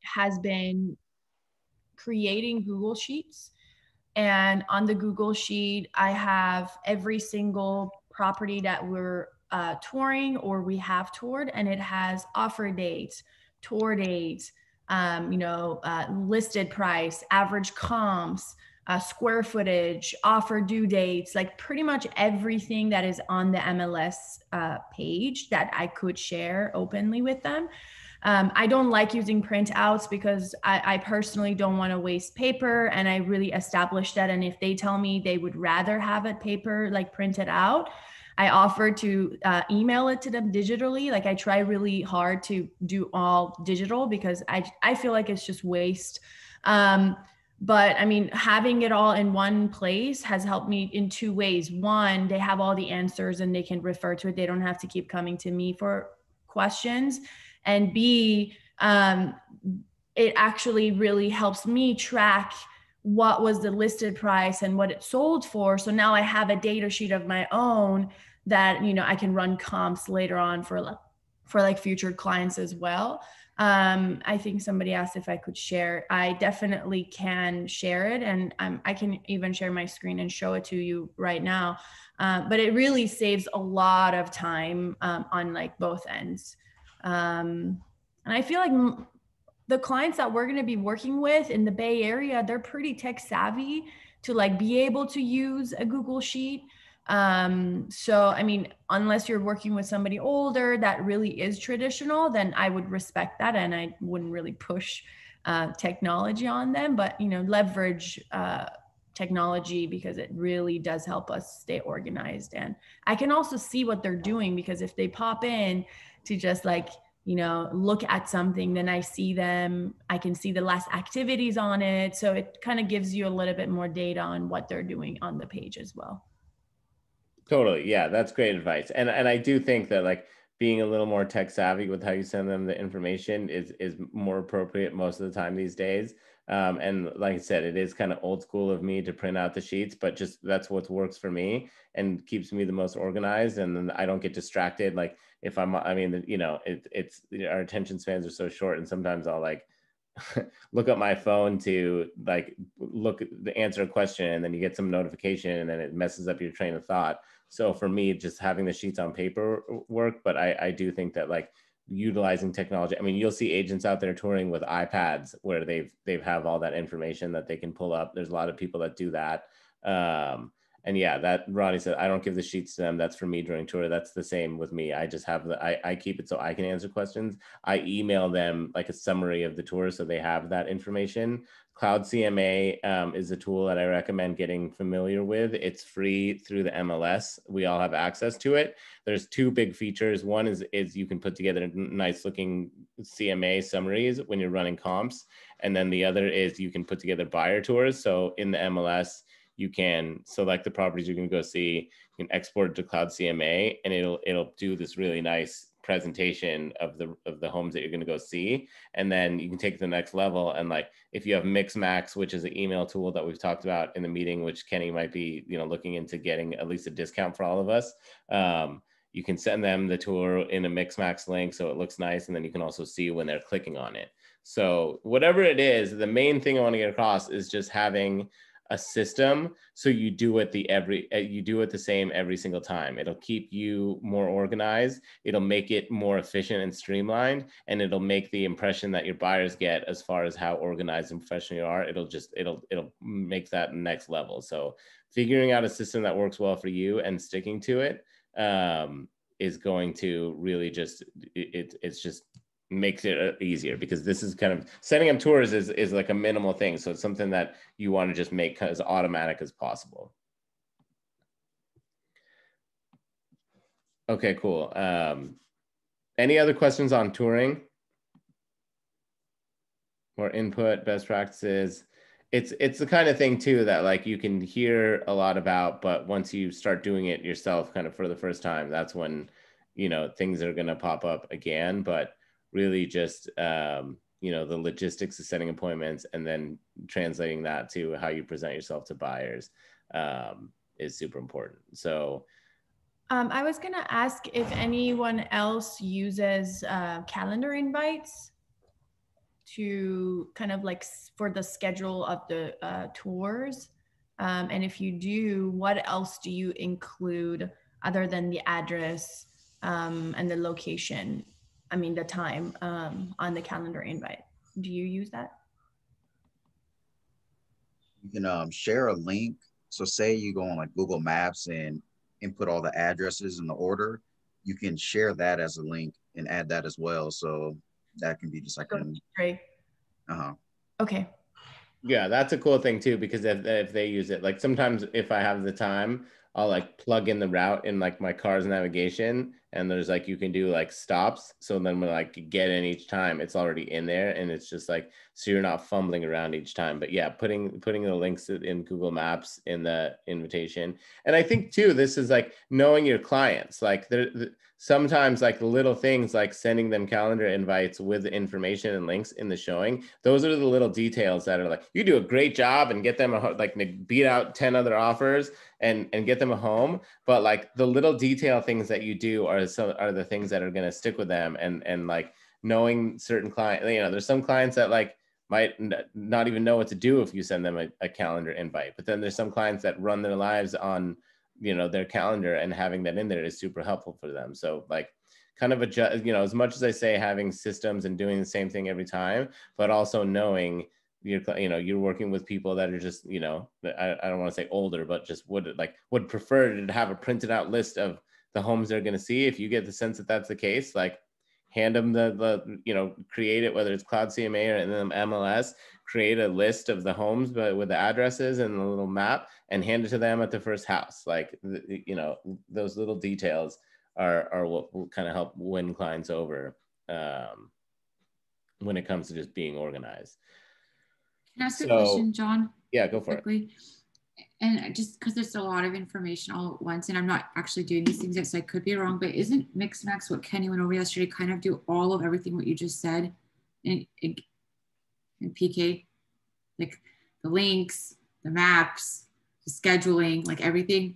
has been creating Google Sheets. And on the Google Sheet, I have every single property that we're touring or we have toured, and it has offer dates, tour dates, listed price, average comps, square footage, offer due dates, like pretty much everything that is on the MLS page that I could share openly with them. I don't like using printouts because I personally don't want to waste paper, and I really established that. And if they tell me they would rather have it paper, like printed out, I offer to email it to them digitally. Like I try really hard to do all digital because I feel like it's just waste. But I mean, having it all in one place has helped me in two ways. One, they have all the answers and they can refer to it. They don't have to keep coming to me for questions. And B, it actually really helps me track what was the listed price and what it sold for. So now I have a data sheet of my own that, I can run comps later on for like future clients as well. I think somebody asked if I could share. I definitely can share it, and I can even share my screen and show it to you right now. But it really saves a lot of time on like both ends. And I feel like the clients that we're going to be working with in the Bay Area, they're pretty tech savvy to like be able to use a Google Sheet. So, I mean, unless you're working with somebody older that really is traditional, then I would respect that. And I wouldn't really push technology on them, but, leverage technology because it really does help us stay organized. And I can also see what they're doing, because if they pop in to just like, you know, look at something, then I see them, I can see the last activities on it. So it kind of gives you a little bit more data on what they're doing on the page as well. Totally. Yeah, that's great advice. And I do think that like being a little more tech savvy with how you send them the information is more appropriate most of the time these days. And like I said, it is kind of old school of me to print out the sheets, but just that's what works for me and keeps me the most organized. And then I don't get distracted. Like if I mean, you know, it's our attention spans are so short, and sometimes I'll like look up my phone to like answer a question, and then you get some notification and then it messes up your train of thought. So for me, just having the sheets on paper work, but I do think that like utilizing technology, I mean, you'll see agents out there touring with iPads where they've have all that information that they can pull up. There's a lot of people that do that. And yeah, that Ronnie said, I don't give the sheets to them. That's for me during tour. That's the same with me. I just have I keep it so I can answer questions. I email them like a summary of the tour so they have that information. Cloud CMA is a tool that I recommend getting familiar with. It's free through the MLS. We all have access to it. There's two big features. One is you can put together nice looking CMA summaries when you're running comps. And then the other is you can put together buyer tours. So in the MLS, you can select the properties you're going to go see, you can export it to Cloud CMA, and it'll do this really nice presentation of the homes that you're going to go see. And then you can take it to the next level. And like, if you have Mixmax, which is an email tool that we've talked about in the meeting, which Kenny might be, you know, looking into getting at least a discount for all of us. You can send them the tour in a Mixmax link so it looks nice. And then you can also see when they're clicking on it. So whatever it is, the main thing I want to get across is just having a system so you do it the same every single time. It'll keep you more organized, it'll make it more efficient and streamlined, and it'll make the impression that your buyers get as far as how organized and professional you are, it'll make that next level. So figuring out a system that works well for you and sticking to it is going to really just it's just makes it easier, because this is kind of setting up tours is like a minimal thing. So it's something that you want to just make as automatic as possible. Okay, cool. Any other questions on touring or input, best practices? It's the kind of thing too that like you can hear a lot about, but once you start doing it yourself kind of for the first time, that's when, you know, things are going to pop up again. But really just, you know, the logistics of setting appointments and then translating that to how you present yourself to buyers is super important. So I was going to ask if anyone else uses calendar invites to kind of like for the schedule of the tours. And if you do, what else do you include other than the address and the location? I mean, the time on the calendar invite. Do you use that? You can share a link. So say you go on like Google Maps and input all the addresses in the order, you can share that as a link and add that as well. So that can be just like great. Okay. Yeah, that's a cool thing too, because if they use it, like sometimes if I have the time, I'll like plug in the route in like my car's navigation, and there's like, you can do like stops. So then when like get in each time, it's already in there, and it's just like, so you're not fumbling around each time. But yeah, putting the links in Google Maps in the invitation. And I think too, this is like knowing your clients, like sometimes like little things like sending them calendar invites with information and links in the showing. Those are the little details that are like, you do a great job and get them like beat out 10 other offers and get them a home. But like the little detail things that you do are the things that are going to stick with them. And like knowing certain clients, you know, there's some clients that like might not even know what to do if you send them a calendar invite. But then there's some clients that run their lives on, you know, their calendar, and having that in there is super helpful for them. So like kind of adjust, you know, as much as I say having systems and doing the same thing every time, but also knowing you're working with people that are just, you know, I don't want to say older, but just would prefer to have a printed out list of the homes they're going to see. If you get the sense that that's the case, like hand them the create it, whether it's Cloud CMA or in the MLS, create a list of the homes but with the addresses and the little map, and hand it to them at the first house. Like, those little details are what will kind of help win clients over when it comes to just being organized. Can I ask a question, John? Yeah, go for quickly? And just because there's a lot of information all at once, and I'm not actually doing these things yet, so I could be wrong, but isn't Mixmax, what Kenny went over yesterday, kind of do all of everything what you just said in PK? Like the links, the maps, the scheduling, like everything?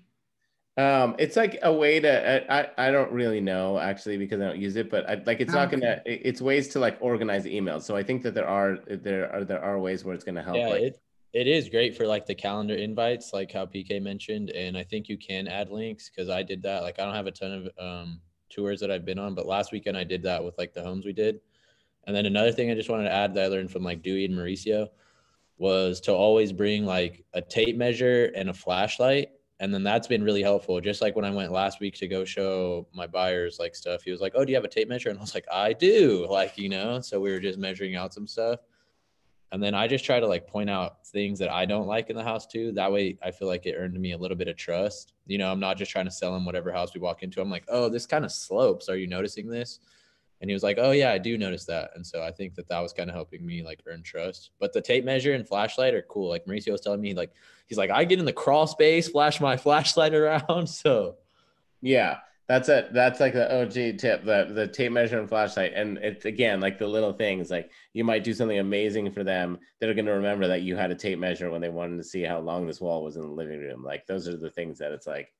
It's like a way to, I don't really know actually, because I don't use it, but it's not gonna, it's ways to like organize emails. So I think that there are ways where it's gonna help. Yeah, it is great for like the calendar invites, like how PK mentioned. And I think you can add links, because I did that. Like, I don't have a ton of tours that I've been on, but last weekend I did that with like the homes we did. And then another thing I just wanted to add that I learned from like Dewey and Mauricio was to always bring like a tape measure and a flashlight. And then that's been really helpful. Just like when I went last week to go show my buyers like stuff, he was like, "Oh, do you have a tape measure?" And I was like, "I do." Like, so we were just measuring out some stuff. And then I just try to like point out things that I don't like in the house too. That way I feel like it earned me a little bit of trust. I'm not just trying to sell him whatever house we walk into. I'm like, "Oh, this kind of slopes. Are you noticing this?" And he was like, "Oh yeah, I do notice that." And so I think that was kind of helping me like earn trust. But the tape measure and flashlight are cool. Like Mauricio was telling me, like, he's like, I get in the crawl space, flash my flashlight around. So yeah, that's like the OG tip, the tape measure and flashlight. And it's, again, like the little things, like you might do something amazing for them. They're going to remember that you had a tape measure when they wanted to see how long this wall was in the living room. Like, those are the things that it's like,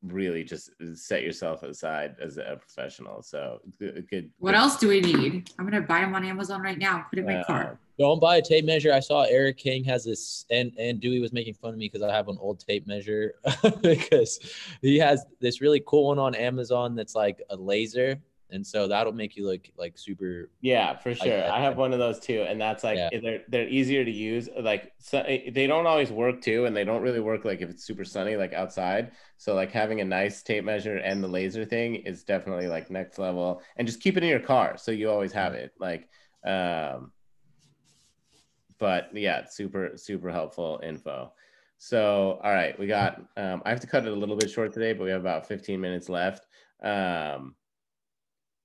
really just set yourself aside as a professional. So good. What else do we need? I'm gonna buy them on Amazon right now, put it in my car. Don't buy a tape measure. I saw Eric King has this, and Dewey was making fun of me because I have an old tape measure because he has this really cool one on Amazon that's like a laser. And so that'll make you look like super. Yeah, for sure. I have one of those too. And that's like, they're easier to use. Like, so they don't always work too. And they don't really work like if it's super sunny, like outside. So like having a nice tape measure and the laser thing is definitely like next level. And just keep it in your car so you always have it. Like, but yeah, super, super helpful info. So, all right, we got, I have to cut it a little bit short today, but we have about 15 minutes left.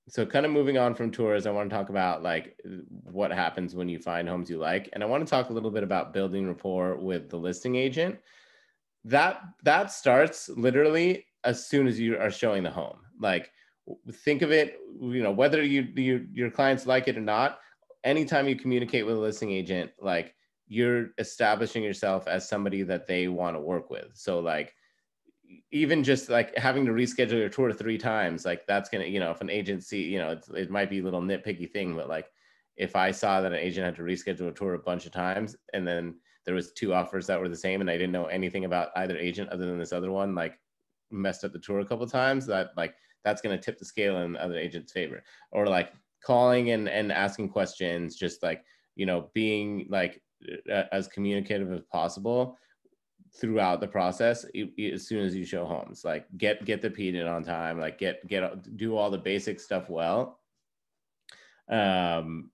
So kind of moving on from tours, I want to talk about like what happens when you find homes you like. And I want to talk a little bit about building rapport with the listing agent. That starts literally as soon as you are showing the home. Like, think of it, whether your clients like it or not, anytime you communicate with a listing agent, like, you're establishing yourself as somebody that they want to work with. So like, even just like having to reschedule your tour 3 times, like that's going to, if an agency, it might be a little nitpicky thing, but like, if I saw that an agent had to reschedule a tour a bunch of times and then there was 2 offers that were the same and I didn't know anything about either agent other than this other one, like messed up the tour a couple of times, that's going to tip the scale in the other agent's favor. Or like calling and asking questions, just like, being like as communicative as possible throughout the process. As soon as you show homes, like get the PID in on time, like do all the basic stuff well. And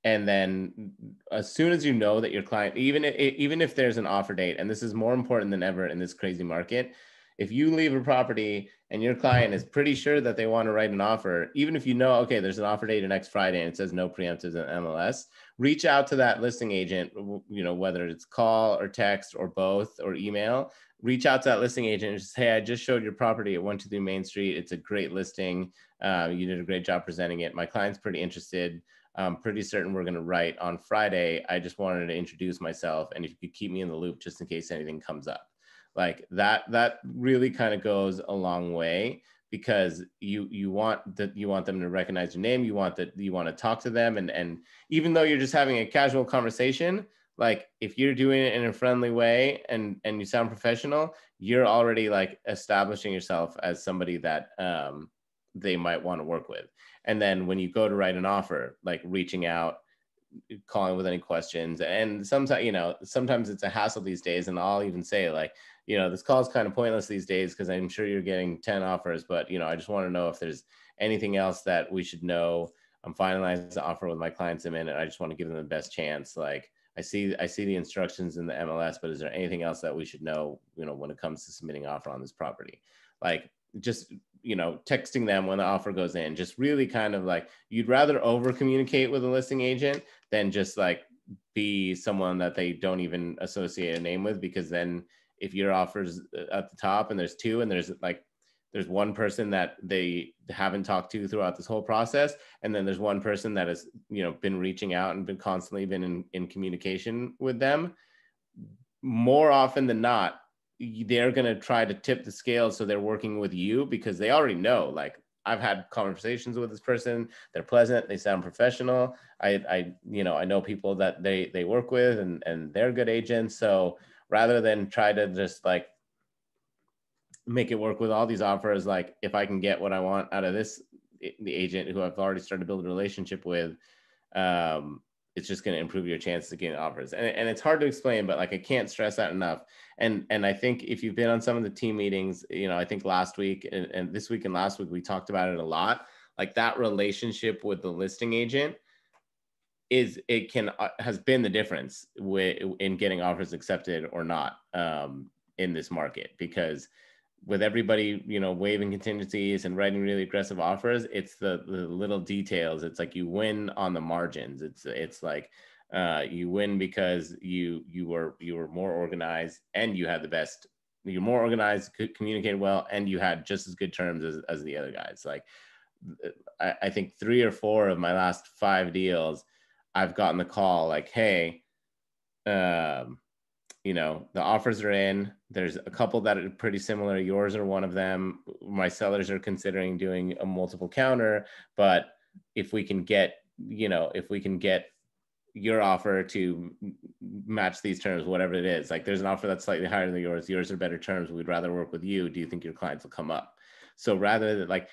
then as soon as you know that your client, even if there's an offer date, and this is more important than ever in this crazy market, if you leave a property and your client is pretty sure that they want to write an offer, even if okay, there's an offer date next Friday and it says no preemptives in MLS, reach out to that listing agent, whether it's call or text or both or email, reach out to that listing agent and just, "Hey, I just showed your property at 123 Main Street. It's a great listing. You did a great job presenting it. My client's pretty interested. I'm pretty certain we're going to write on Friday. I just wanted to introduce myself. And if you could keep me in the loop just in case anything comes up." Like that really kind of goes a long way, because you want them to recognize your name. You want to talk to them. And even though you're just having a casual conversation, like if you're doing it in a friendly way and you sound professional, you're already like establishing yourself as somebody that they might want to work with. And then when you go to write an offer, like reaching out, calling with any questions. And sometimes it's a hassle these days. And I'll even say like, this call is kind of pointless these days because I'm sure you're getting 10 offers, but I just want to know if there's anything else that we should know. I'm finalizing the offer with my clients in a minute. I just want to give them the best chance. Like I see the instructions in the MLS, but is there anything else that we should know, when it comes to submitting an offer on this property? Like just, texting them when the offer goes in, just really kind of like, you'd rather over communicate with a listing agent than just like be someone that they don't even associate a name with, because then if your offer's at the top and there's two and there's one person that they haven't talked to throughout this whole process, and then there's one person that has been reaching out and been constantly in communication with them, more often than not they're going to try to tip the scale, so they're working with you because they already know, like, I've had conversations with this person, they're pleasant, they sound professional, I know people that they work with and they're good agents. So rather than try to just like make it work with all these offers, like if I can get what I want out of the agent who I've already started to build a relationship with, it's just going to improve your chances of getting offers. And it's hard to explain, but like I can't stress that enough. And I think if you've been on some of the team meetings, I think last week and this week and last week we talked about it a lot. Like that relationship with the listing agent has been the difference in getting offers accepted or not in this market, because with everybody, waiving contingencies and writing really aggressive offers, it's the little details. It's like you win on the margins. It's like you win because you were more organized and you had you're more organized, communicated well, and you had just as good terms as the other guys. Like I think 3 or 4 of my last 5 deals, I've gotten the call like, hey, the offers are in. There's a couple that are pretty similar. Yours are one of them. My sellers are considering doing a multiple counter, but if we can get your offer to match these terms, whatever it is, like there's an offer that's slightly higher than yours are better terms, we'd rather work with you. Do you think your clients will come up? So rather than like,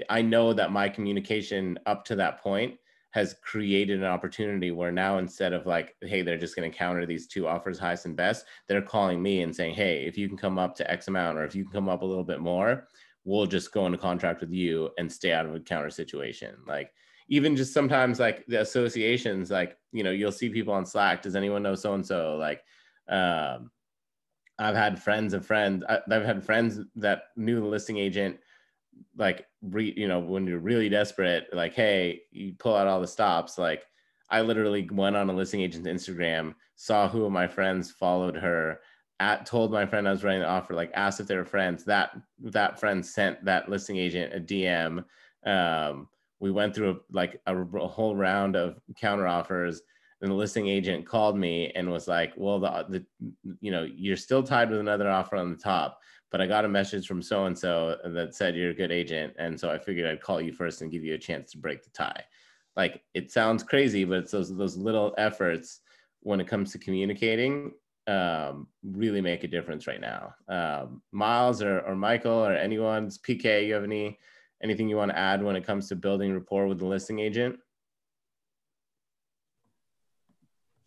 I know that my communication up to that point has created an opportunity where now instead of like, hey, they're just going to counter these 2 offers, highest and best, they're calling me and saying, hey, if you can come up to X amount, or if you can come up a little bit more, we'll just go into contract with you and stay out of a counter situation. Like even just sometimes like the associations, like, you'll see people on Slack, does anyone know so-and-so? Like I've had friends that knew the listing agent, like when you're really desperate, like, hey, you pull out all the stops. Like I literally went on a listing agent's Instagram, saw who of my friends followed her, told my friend I was writing the offer, like asked if they were friends. That friend sent that listing agent a DM. We went through a whole round of counter offers, and the listing agent called me and was like, well, you're still tied with another offer on the top, but I got a message from so-and-so that said you're a good agent. And so I figured I'd call you first and give you a chance to break the tie. Like it sounds crazy, but it's those little efforts when it comes to communicating really make a difference right now. Miles or Michael or anyone, PK, you have anything you want to add when it comes to building rapport with the listing agent?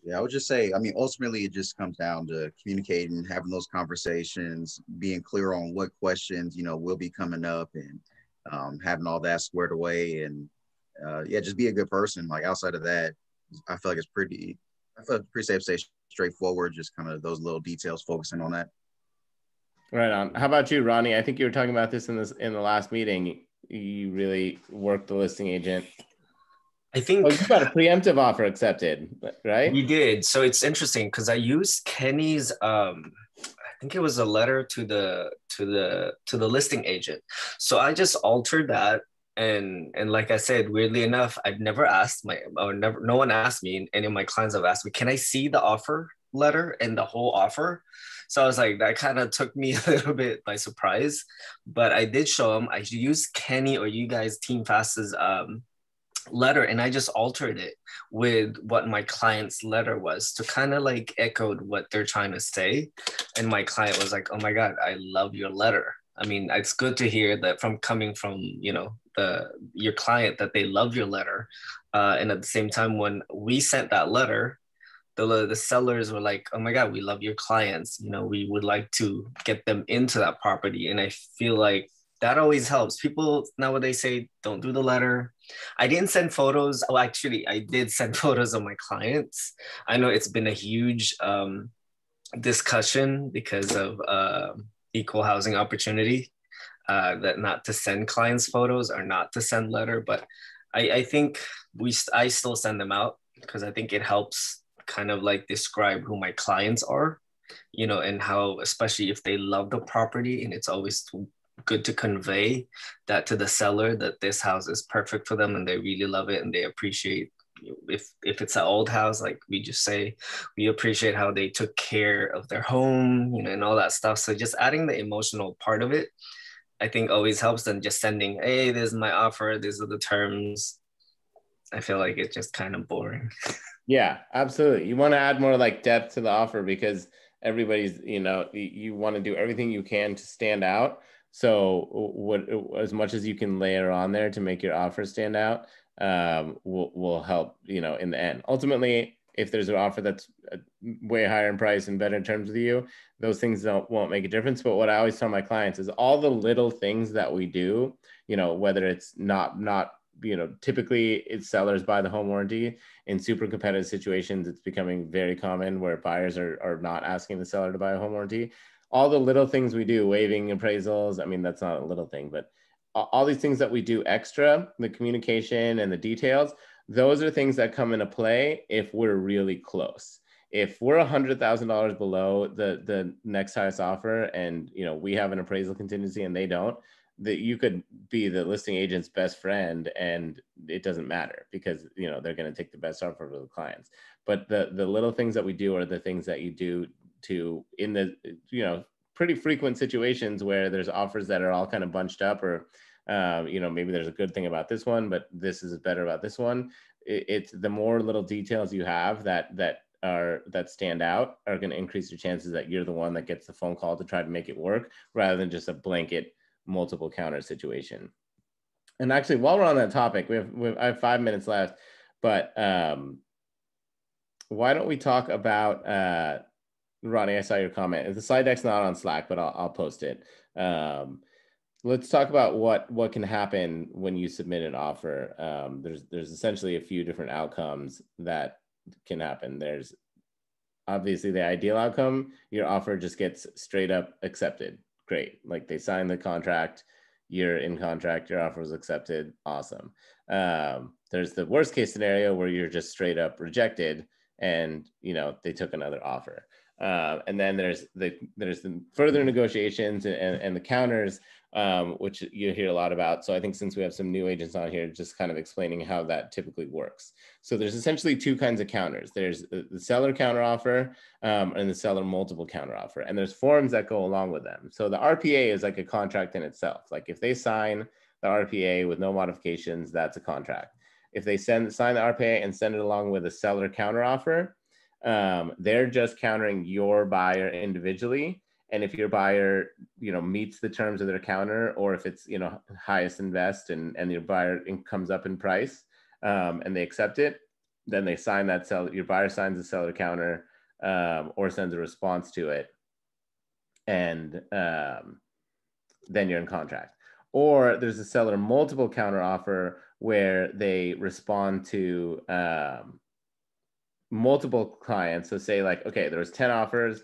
Yeah, I would just say, ultimately it just comes down to communicating, having those conversations, being clear on what questions, will be coming up, and having all that squared away. And just be a good person. Like outside of that, I feel like it's pretty safe to say straightforward, just kind of those little details, focusing on that. Right on. How about you, Ronnie? I think you were talking about this in the last meeting. You really worked the listing agent. I think you got a preemptive offer accepted, right? We did. So it's interesting because I used Kenny's I think it was a letter to the listing agent. So I just altered that, and like I said, weirdly enough, I've never asked no one asked me, and any of my clients have asked me, can I see the offer letter and the whole offer? So I was like, that kind of took me a little bit by surprise, but I did show them. I used Kenny or you guys, Team Fast's letter, and I just altered it with what my client's letter was to kind of like echoed what they're trying to say. And my client was like, oh my God, I love your letter. I mean, it's good to hear that from coming from, your client, that they love your letter. And at the same time, when we sent that letter, the sellers were like, oh my God, we love your clients. We would like to get them into that property. And I feel like that always helps. People nowadays say, don't do the letter. I didn't send photos. Oh, actually, I did send photos of my clients. I know it's been a huge discussion because of equal housing opportunity, that not to send clients photos or not to send letter. But I think I still send them out because I think it helps kind of like describe who my clients are, and how, especially if they love the property, and it's always good to convey that to the seller, that this house is perfect for them and they really love it and they appreciate, if it's an old house, like we just say, we appreciate how they took care of their home, and all that stuff. So just adding the emotional part of it, I think always helps than just sending, hey, this is my offer, these are the terms. I feel like it's just kind of boring. Yeah, absolutely. You want to add more like depth to the offer, because everybody's, you want to do everything you can to stand out. So as much as you can layer on there to make your offer stand out, will help, in the end. Ultimately, if there's an offer that's way higher in price and better in terms with you, those things won't make a difference. But what I always tell my clients is all the little things that we do, whether it's not, typically it's sellers buy the home warranty. In super competitive situations, it's becoming very common where buyers are not asking the seller to buy a home warranty. All the little things we do, waiving appraisals, I mean, that's not a little thing, but all these things that we do extra, the communication and the details, those are things that come into play if we're really close. If we're $100,000 below the next highest offer, and we have an appraisal contingency and they don't, that you could be the listing agent's best friend and it doesn't matter, because they're going to take the best offer for the clients. But the little things that we do are the things that you do to, in the pretty frequent situations where there's offers that are all kind of bunched up, or maybe there's a good thing about this one, but this is better about this one. It's the more little details you have that stand out are going to increase your chances that you're the one that gets the phone call to try to make it work, rather than just a blanket multiple counter situation. And actually, while we're on that topic, I have 5 minutes left, but why don't we talk about Ronnie? I saw your comment. The slide deck's not on Slack, but I'll post it. Let's talk about what can happen when you submit an offer. There's essentially a few different outcomes that can happen. There's obviously the ideal outcome. Your offer just gets straight up accepted. Great. Like they sign the contract, you're in contract, your offer was accepted. Awesome. There's the worst case scenario where you're just straight up rejected and, they took another offer. And then there's the further negotiations and the counters, which you hear a lot about. So I think since we have some new agents on here, just kind of explaining how that typically works. So there's essentially two kinds of counters. There's the seller counter offer and the seller multiple counter offer. And there's forms that go along with them. So the RPA is like a contract in itself. Like if they sign the RPA with no modifications, that's a contract. If they sign the RPA and send it along with a seller counter offer, they're just countering your buyer individually. And if your buyer, meets the terms of their counter, or if it's, highest and best and your buyer comes up in price and they accept it, then they sign that your buyer signs the seller counter or sends a response to it. And then you're in contract. Or there's a seller multiple counter offer where they respond to multiple clients. So say like, okay, there's 10 offers.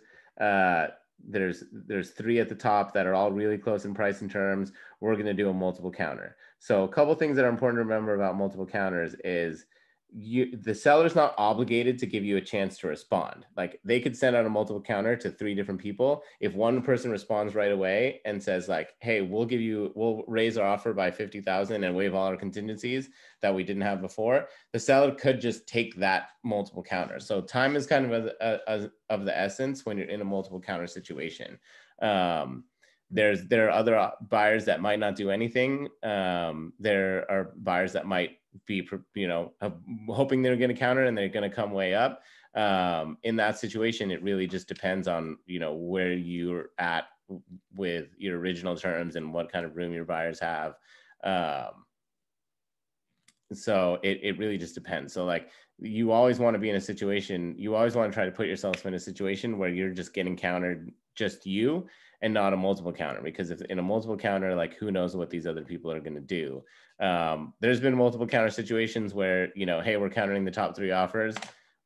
There's 3 at the top that are all really close in price and terms. We're going to do a multiple counter. So a couple things that are important to remember about multiple counters is the seller's not obligated to give you a chance to respond. Like they could send out a multiple counter to 3 different people. If one person responds right away and says like, hey, we'll raise our offer by 50,000 and waive all our contingencies that we didn't have before, the seller could just take that multiple counter. So time is kind of of the essence when you're in a multiple counter situation. There are other buyers that might not do anything. There are buyers that might be, hoping they're going to counter and they're going to come way up. In that situation, it really just depends on, where you're at with your original terms and what kind of room your buyers have. So it really just depends. So like you always want to be in a situation, you always want to try to put yourself in a situation where you're just getting countered, just you, and not a multiple counter, because if in a multiple counter, like who knows what these other people are going to do. There's been multiple counter situations where, you know, hey, we're countering the top 3 offers.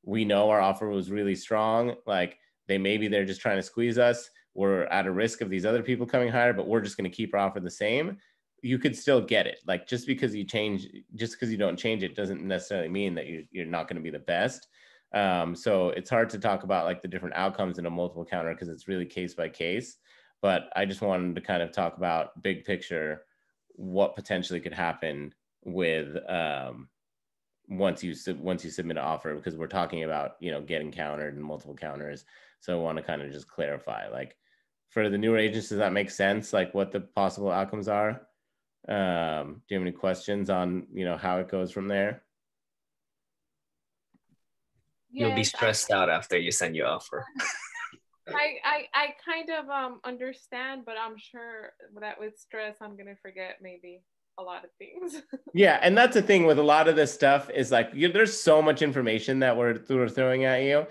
We know our offer was really strong. Like they're just trying to squeeze us. We're at a risk of these other people coming higher, but we're just going to keep our offer the same. You could still get it. Like just because you don't change it doesn't necessarily mean that you're not going to be the best. So it's hard to talk about like the different outcomes in a multiple counter because it's really case by case. But I just wanted to kind of talk about big picture, what potentially could happen with once you submit an offer, because we're talking about, you know, getting countered and multiple counters. So I want to kind of just clarify, like for the newer agents, does that make sense? Like what the possible outcomes are? Do you have any questions on, you know, how it goes from there? You'll be stressed out after you send your offer. I kind of understand, but I'm sure that with stress, I'm going to forget maybe a lot of things. Yeah. And that's the thing with a lot of this stuff is like, there's so much information that we're throwing at you.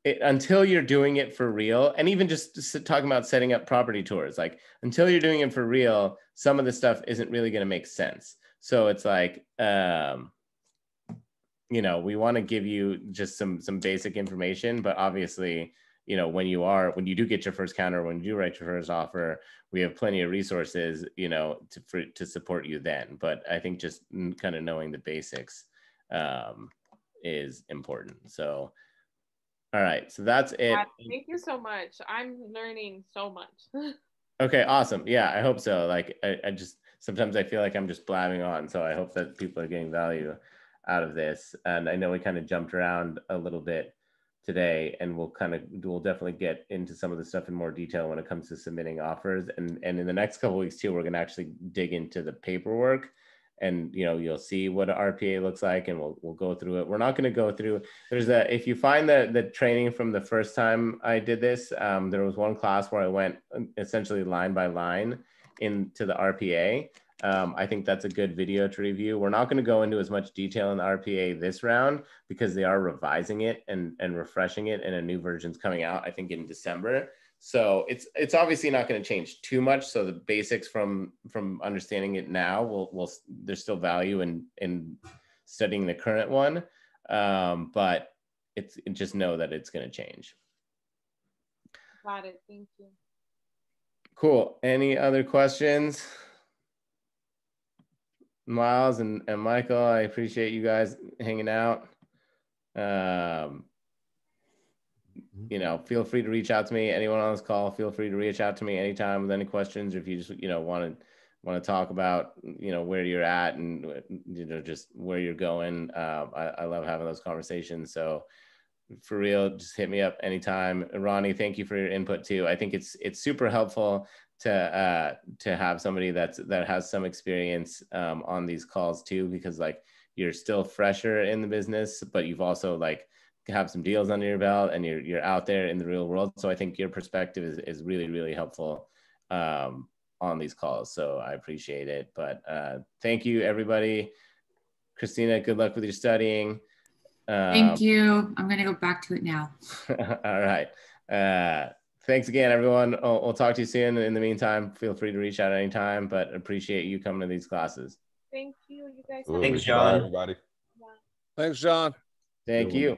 Until you're doing it for real, and even just talking about setting up property tours, like until you're doing it for real, some of the stuff isn't really going to make sense. So it's like, you know, we want to give you just some basic information, but obviously, you know, when you do get your first counter, when you do write your first offer, we have plenty of resources, you know, to support you then. But I think just kind of knowing the basics is important. So, all right, so that's it. Thank you so much. I'm learning so much. Okay, awesome. Yeah, I hope so. Like, I just, sometimes I feel like I'm just blabbing on. So I hope that people are getting value out of this. And I know we kind of jumped around a little bit today, and we'll definitely get into some of the stuff in more detail when it comes to submitting offers. And in the next couple of weeks too, we're going to actually dig into the paperwork. And, you know, you'll see what an RPA looks like, and we'll go through it. We're not going to go through, if you find the training from the first time I did this, there was one class where I went essentially line by line into the RPA. I think that's a good video to review. We're not going to go into as much detail in the RPA this round because they are revising it and refreshing it, and a new version's coming out, I think, in December. So it's obviously not going to change too much. So the basics from understanding it now there's still value in studying the current one, but just know that it's going to change. Got it. Thank you. Cool. Any other questions? Miles and Michael, I appreciate you guys hanging out. You know, feel free to reach out to me. Anyone on this call, feel free to reach out to me anytime with any questions. Or if you just, you know, want to talk about, you know, where you're at and, you know, just where you're going. I love having those conversations. So for real, just hit me up anytime. Ronnie, thank you for your input too. I think it's super helpful to have somebody that has some experience on these calls too, because like you're still fresher in the business, but you've also like have some deals under your belt and you're out there in the real world. So I think your perspective is really, really helpful on these calls. So I appreciate it. But thank you, everybody. Christina, good luck with your studying. Thank you. I'm going to go back to it now. All right. Thanks again, everyone. We'll talk to you soon. In the meantime, feel free to reach out anytime, but appreciate you coming to these classes. Thank you. You guys. Thanks, John. Bye, everybody. Thanks, John. Thank you.